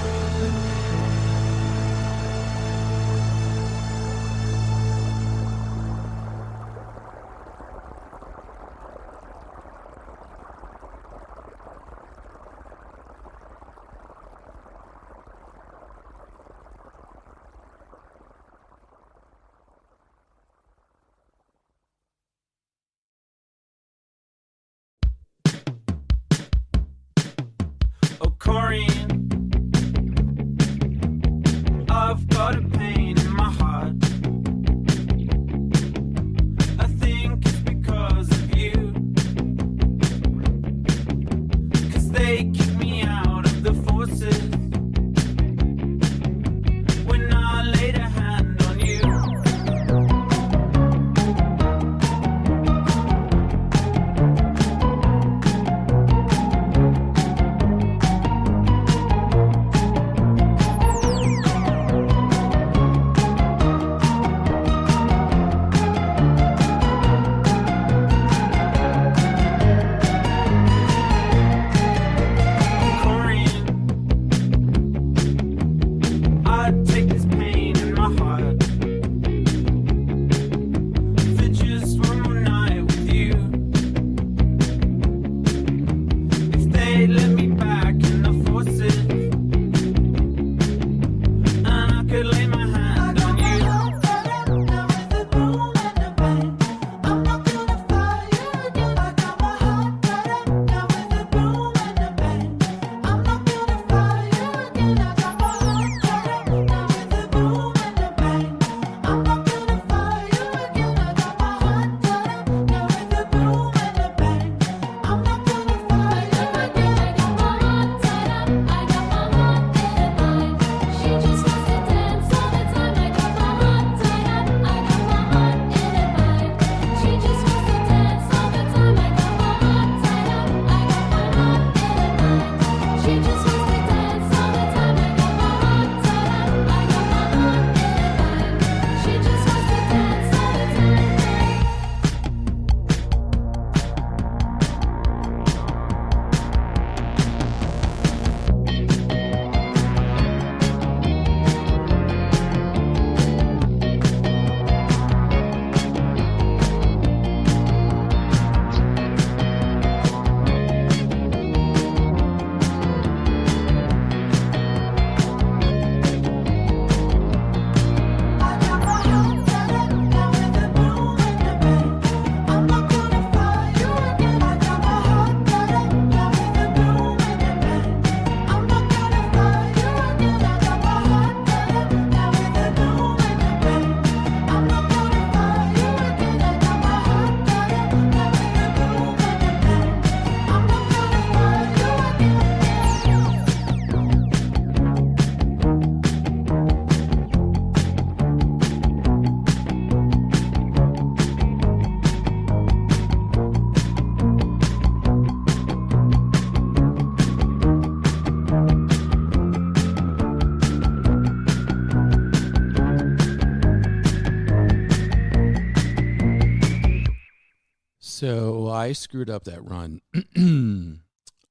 So I screwed up that run.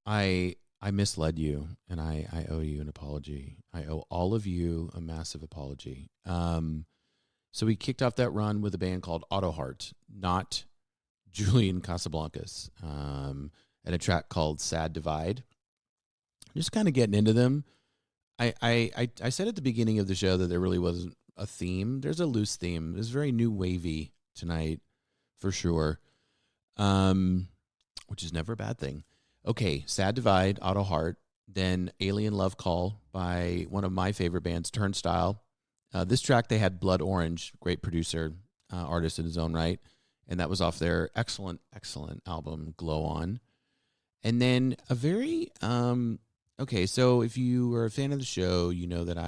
I misled you, and I owe you an apology. I owe all of you a massive apology. So we kicked off that run with a band called Autoheart, not Julian Casablancas, and a track called Sad Divide. Just kind of getting into them. I said at the beginning of the show that there really wasn't a theme. There's a loose theme. It's very new wavy tonight, for sure, which is never a bad thing. Okay, Sad Divide, Autoheart, then Alien Love Call by one of my favorite bands, Turnstile. This track, they had Blood Orange, great producer, artist in his own right, and that was off their excellent, excellent album, Glow On. And then a very, okay, so if you are a fan of the show, you know that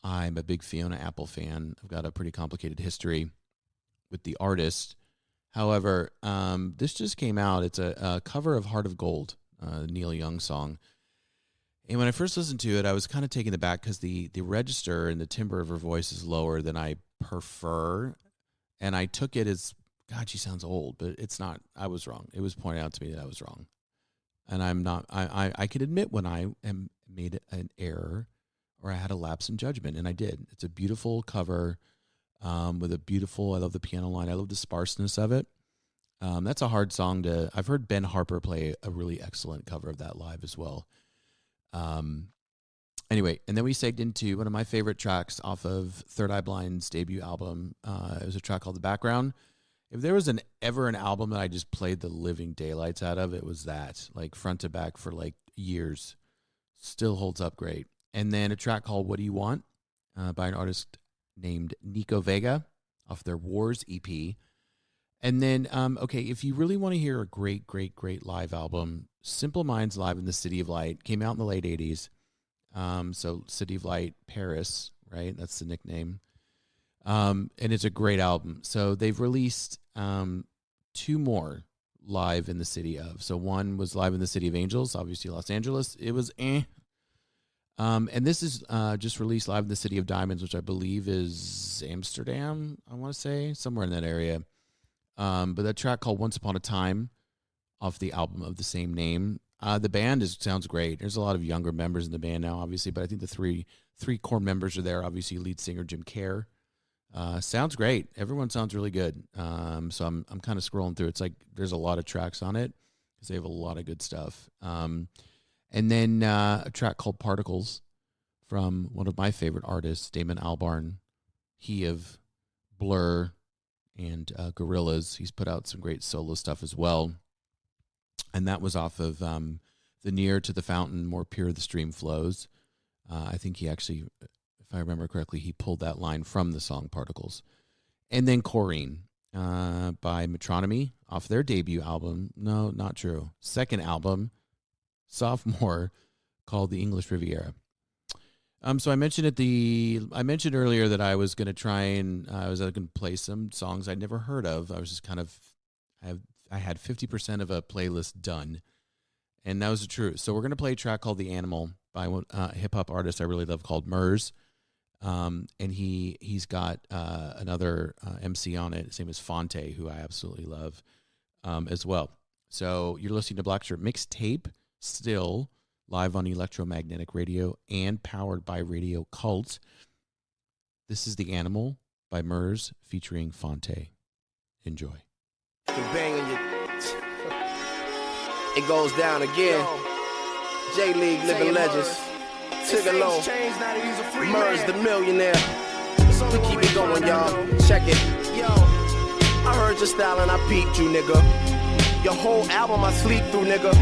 I'm a big Fiona Apple fan. I've got a pretty complicated history with the artist. However, this just came out. It's a cover of Heart of Gold, Neil Young song. And when I first listened to it, I was kind of taken aback because the register and the timbre of her voice is lower than I prefer. And I took it as, God, she sounds old, but it's not. I was wrong. It was pointed out to me that I was wrong. And I'm not, I can admit when I made an error or I had a lapse in judgment, and I did. It's a beautiful cover. With a beautiful, I love the piano line. I love the sparseness of it. That's a hard song to, I've heard Ben Harper play a really excellent cover of that live as well. Anyway, and then we segged into one of my favorite tracks off of Third Eye Blind's debut album. It was a track called The Background. If there was ever an album that I just played the living daylights out of, it was that, like front to back for like years. Still holds up great. And then a track called What Do You Want by an artist named Nico Vega off their Wars EP. And then, okay, if you really want to hear a great, great, great live album, Simple Minds Live in the City of Light came out in the late 80s. So City of Light, Paris, right? That's the nickname. And it's a great album. So they've released 2 more live in the city of. So one was live in the City of Angels, obviously Los Angeles. It was and this is just released live in the City of Diamonds, which I believe is Amsterdam, I want to say, somewhere in that area. But that track called Once Upon a Time off the album of the same name. The band sounds great. There's a lot of younger members in the band now, obviously, but I think the three core members are there. Obviously, lead singer Jim Kerr. Sounds great. Everyone sounds really good. So I'm kind of scrolling through. It's like there's a lot of tracks on it because they have a lot of good stuff. And then a track called Particles from one of my favorite artists, Damon Albarn. He of Blur and Gorillaz. He's put out some great solo stuff as well. And that was off of The Near to the Fountain, More Pure the Stream Flows. I think he actually, if I remember correctly, he pulled that line from the song Particles. And then Corrine by Metronomy off their debut album. No, not true. Second album, sophomore, called The English Riviera. So I mentioned earlier that I was going to try and I was going to play some songs I'd never heard of. I was just kind of, I had 50% of a playlist done, and that was the truth. So we're going to play a track called The Animal by a hip hop artist I really love called Murs. And he's got another MC on it. His name is Fonte, who I absolutely love as well. So you're listening to Black Shirt Mixtape, still live on Electromagnetic Radio and powered by Radio Cult. This is The Animal by Murs featuring Fonte. Enjoy. It goes down again. J-League Living Legends. Tigalo, Murs the Millionaire. We keep it going, y'all. Check it. Yo, I heard your style and I peeped you, nigga. Your whole album I sleep through, nigga.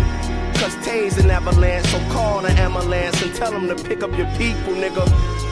Cause Tay's an avalanche, so call an ambulance and tell them to pick up your people, nigga.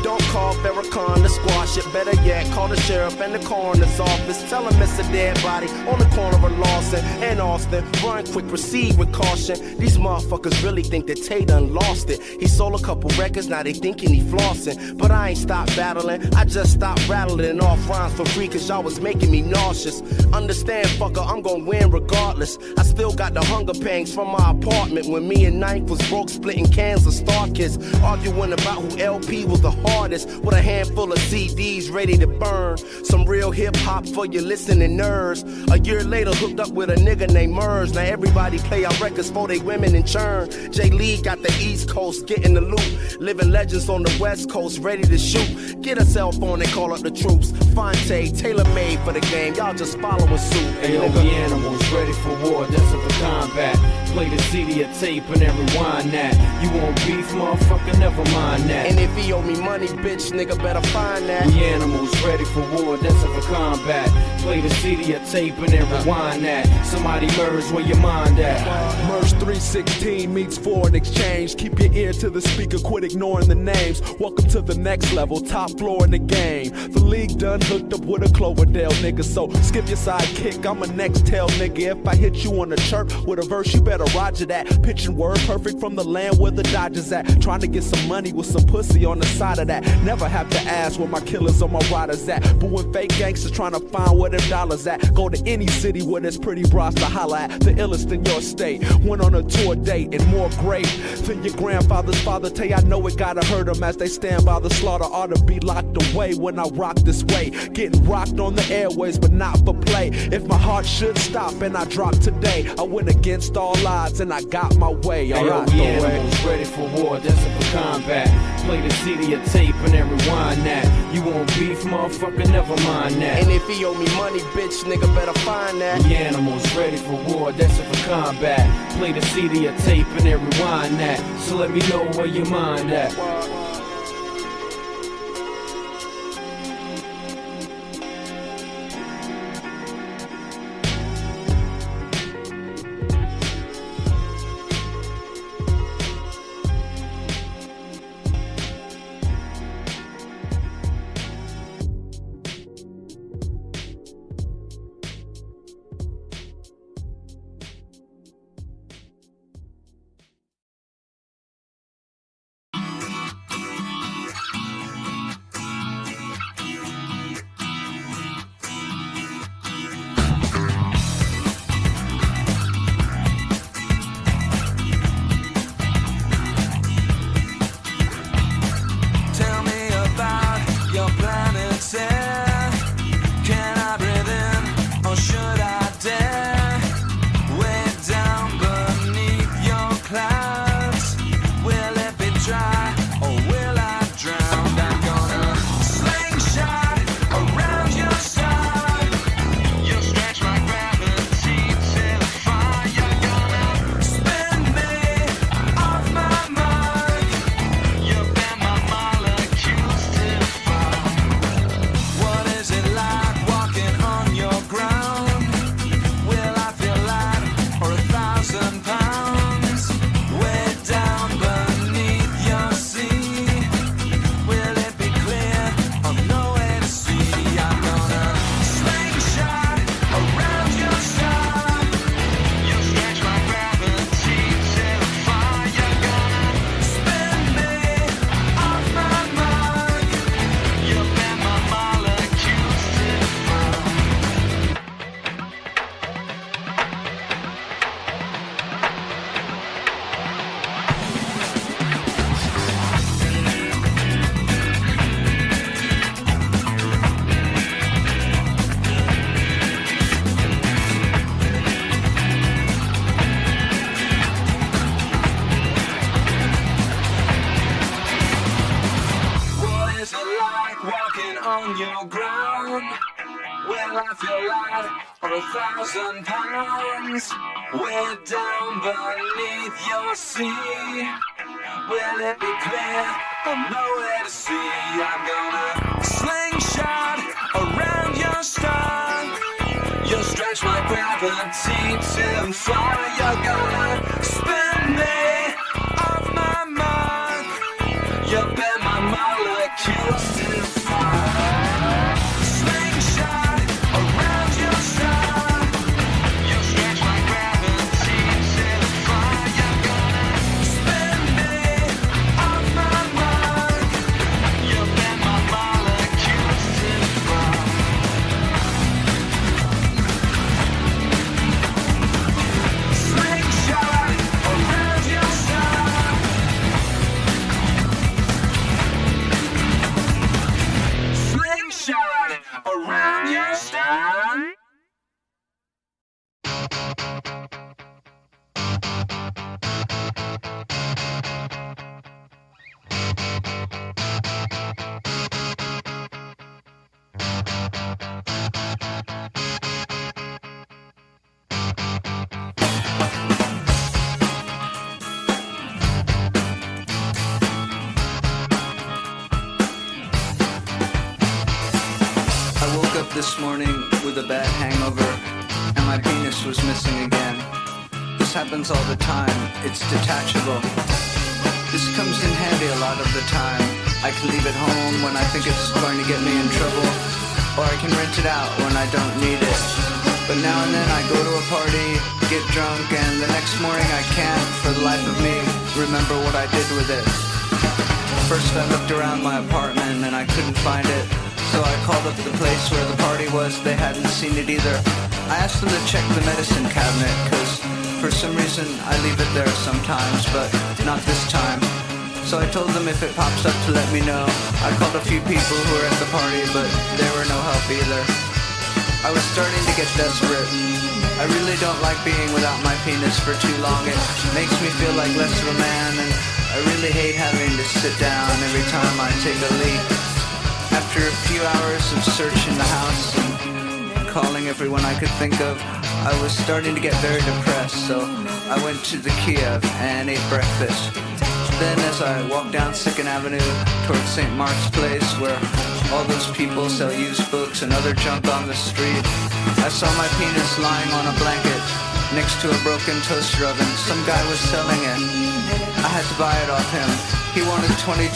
Don't call Farrakhan to squash it. Better yet, call the sheriff and the coroner's office. Tell him it's a dead body on the corner of Lawson and Austin. Run quick, proceed with caution. These motherfuckers really think that Tay done lost it. He sold a couple records, now they thinking he flossing. But I ain't stopped battling, I just stopped rattling off rhymes for free cause y'all was making me nauseous. Understand, fucker, I'm gonna win regardless. I still got the hunger pangs from my apartment when me and Ninth was broke, splitting cans of Star Kids, arguing about who LP was the hardest. artist with a handful of CDs ready to burn. Some real hip-hop for your listening nerves. A year later, hooked up with a nigga named Murs. Now everybody play our records for they women in churn. J. Lee got the East Coast getting the loot. Living legends on the West Coast ready to shoot. Get a cell phone and call up the troops. Fonte, tailor-made for the game. Y'all just following suit. Hey, yo, we animals ready for war, destined for combat. Play the CD or tape and then rewind that. You want beef, motherfucker, never mind that. And if he owe me money, bitch, nigga better find that. We animals ready for war, destined for combat. Play the CD or tape and then rewind that. Somebody merge where your mind at. Merge 316 meets foreign exchange. Keep your ear to the speaker, quit ignoring the names. Welcome to the next level, top floor in the game. The league done hooked up with a Cloverdale nigga, so skip your sidekick, I'm a next tail nigga. If I hit you on the chirp with a verse, you better roger that. Pitching word perfect from the land where the Dodgers at. Trying to get some money with some pussy on the side of that. Never have to ask where my killers or my riders at. But when fake gangsters trying to find where them dollars at, go to any city where there's pretty bras to holla at. The illest in your state. Went on a tour date and more great than your grandfather's father. Tell you I know it gotta hurt them as they stand by the slaughter. Ought to be locked away when I rock this way. Getting rocked on the airways but not for play. If my heart should stop and I drop today, I went against all odds and I got my way. Hey, yo, we animals ready for war, destined for combat. Play the CD or tape and then rewind that. You want beef, motherfucker, never mind that. And if he owe me money, bitch, nigga better find that. We animals ready for war, destined for combat. Play the CD or tape and then rewind that. So let me know where your mind at. on your ground. Will I feel light or 1,000 pounds? We're down beneath your sea. Will it be clear? I'm nowhere to see. I'm gonna slingshot around your star. You'll stretch my gravity to far. You're gonna spin me off my mark. You bend my molecules too far. Slingshot around your star. You'll stretch my gravity too far. You're gonna spin me off my mark. You bend my molecules too far. Slingshot around your a bad hangover, and my penis was missing again. This happens all the time, it's detachable. This comes in handy a lot of the time. I can leave it home when I think it's going to get me in trouble, or I can rent it out when I don't need it. But now and then I go to a party, get drunk, and the next morning I can't, for the life of me, remember what I did with it. First I looked around my apartment and I couldn't find it, so I called up the place where the party was. They hadn't seen it either. I asked them to check the medicine cabinet, cause for some reason I leave it there sometimes, but not this time. So I told them if it pops up to let me know. I called a few people who were at the party, but they were no help either. I was starting to get desperate. I really don't like being without my penis for too long. It makes me feel like less of a man, and I really hate having to sit down every time I take a leak. After a few hours of searching the house and calling everyone I could think of, I was starting to get very depressed, so I went to the Kiev and ate breakfast. Then as I walked down 2nd Avenue towards St. Mark's Place, where all those people sell used books and other junk on the street, I saw my penis lying on a blanket next to a broken toaster oven. Some guy was selling it. I had to buy it off him. He wanted $22,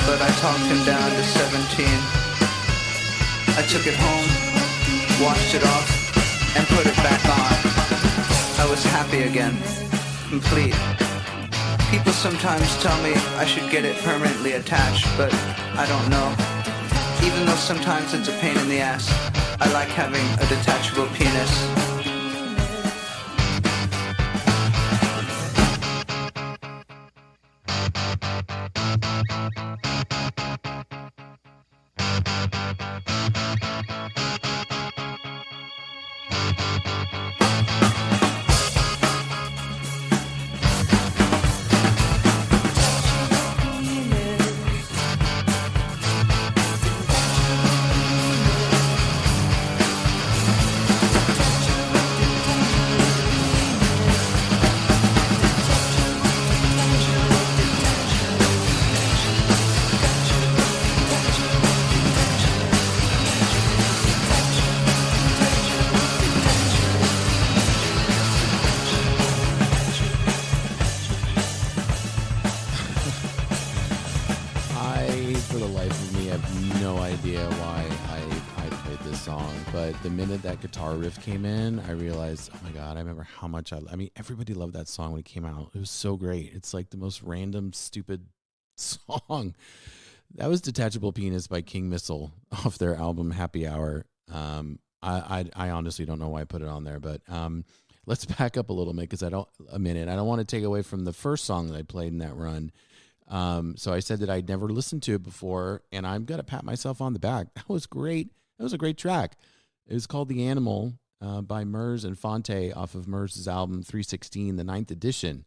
but I talked him down to 17. I took it home, washed it off, and put it back on. I was happy again, complete. People sometimes tell me I should get it permanently attached, but I don't know. Even though sometimes it's a pain in the ass, I like having a detachable penis. That guitar riff came in, I realized, oh my God, I remember how much I mean, everybody loved that song when it came out. It was so great. It's like the most random, stupid song. That was Detachable Penis by King Missile off their album Happy Hour. I honestly don't know why I put it on there, but let's back up a little bit because I don't want to take away from the first song that I played in that run. So I said that I'd never listened to it before, and I'm going to pat myself on the back. That was great. That was a great track. It was called The Animal by Murs and Fonte off of Murs' album 316, the 9th edition.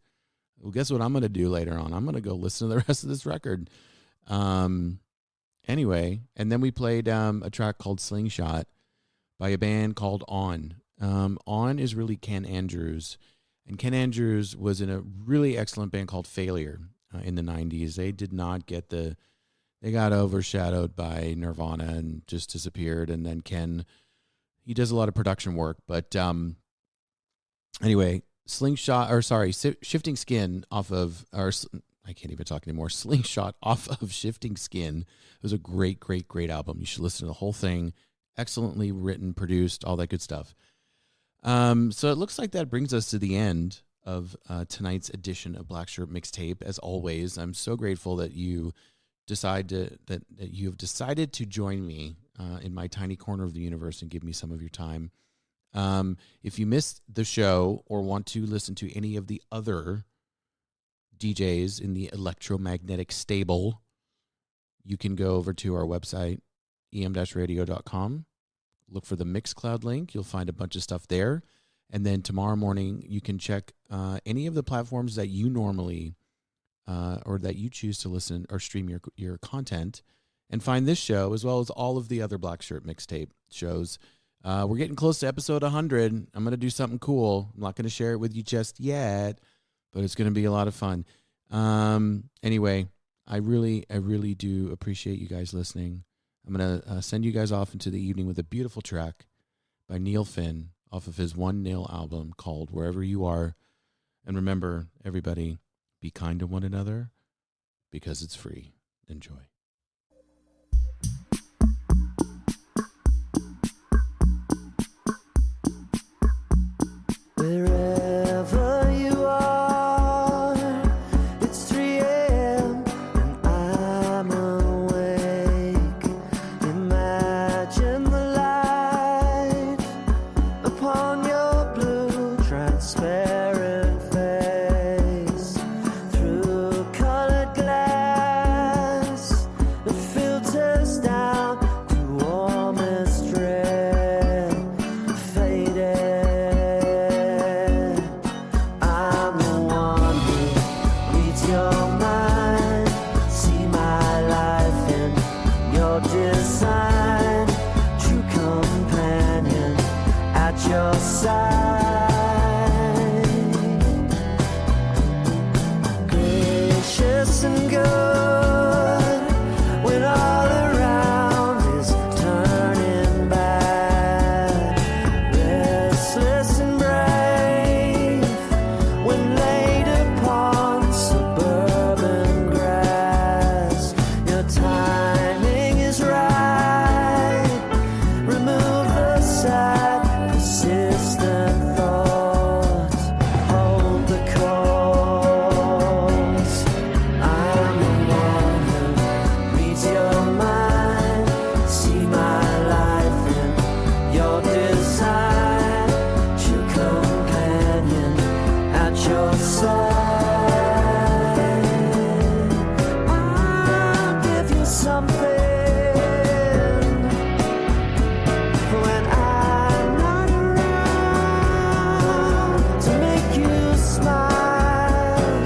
Well, guess what I'm going to do later on? I'm going to go listen to the rest of this record. Anyway, and then we played a track called Slingshot by a band called On. On is really Ken Andrews. And Ken Andrews was in a really excellent band called Failure in the 90s. They did not get they got overshadowed by Nirvana and just disappeared. And then Ken... he does a lot of production work, but anyway, Shifting Skin off of, or I can't even talk anymore, Slingshot off of Shifting Skin. It was a great, great, great album. You should listen to the whole thing. Excellently written, produced, all that good stuff. So it looks like that brings us to the end of tonight's edition of Black Shirt Mixtape. As always, I'm so grateful that you that you have decided to join me in my tiny corner of the universe and give me some of your time. If you missed the show or want to listen to any of the other DJs in the electromagnetic stable, you can go over to our website, em-radio.com. Look for the Mixcloud link. You'll find a bunch of stuff there. And then tomorrow morning, you can check any of the platforms that you normally or that you choose to listen or stream your content, and find this show as well as all of the other Black Shirt Mixtape shows. We're getting close to episode 100. I'm going to do something cool. I'm not going to share it with you just yet, but it's going to be a lot of fun. Anyway, I really do appreciate you guys listening. I'm going to send you guys off into the evening with a beautiful track by Neil Finn off of his One Nail album called Wherever You Are. And remember, everybody, be kind to one another because it's free. Enjoy. Wherever you are, it's 3 a.m. and I'm awake. Imagine the light upon your blue transparent face. Through colored glass, it filters down to warmest red, faded. Design, true companion at your side, gracious and good when all around is turning bad, restless and brave when laid upon suburban grass. Your timing is right. Remove the sad, persistent thoughts. Hold the course. I'm the one who reads your mind. See my life in your design. True companion at your side. I'll give you something. When I'm not around to make you smile,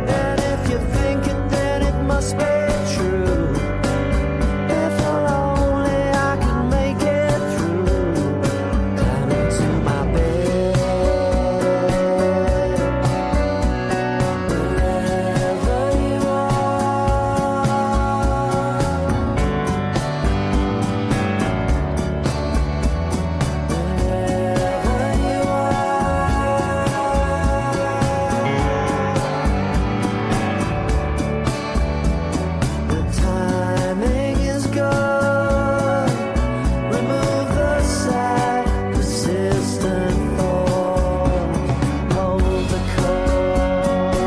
and if you think it, then it must be true. If you're lonely, I can make it through. Climb into my bed, wherever you The timing is good. Remove the sad, persistent thought. Hold the course.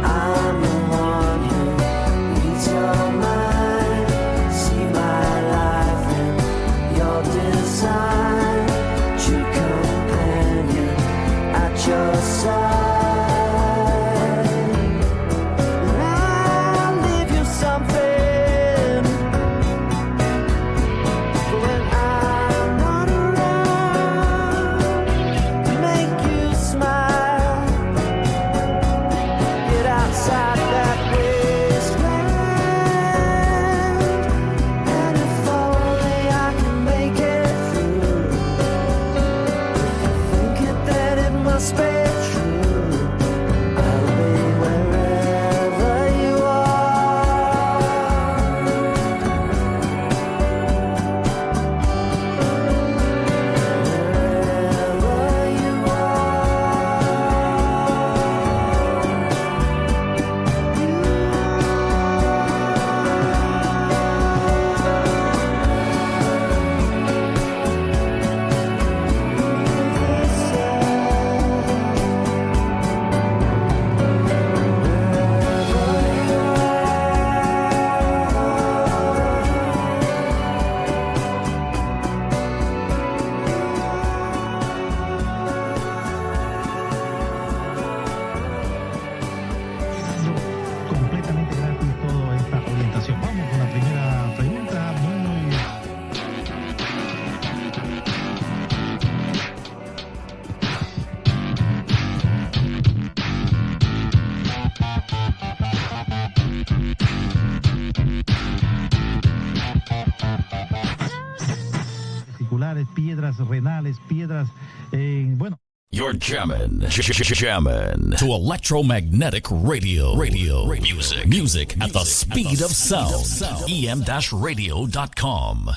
I'm the one who reads your mind. See my life in your design. True companion at your side. I'll leave you something when I'm not around to make you smile. Get outside that wasteland, and if only I can make it through. If you think it, then it must be true. I'll be wherever you are. Wherever you completamente gratis toda esta orientación. Vamos con la primera pregunta. Vesiculares, piedras renales, piedras, bueno. You're jamming to electromagnetic radio. Music at the speed of sound. em-radio.com.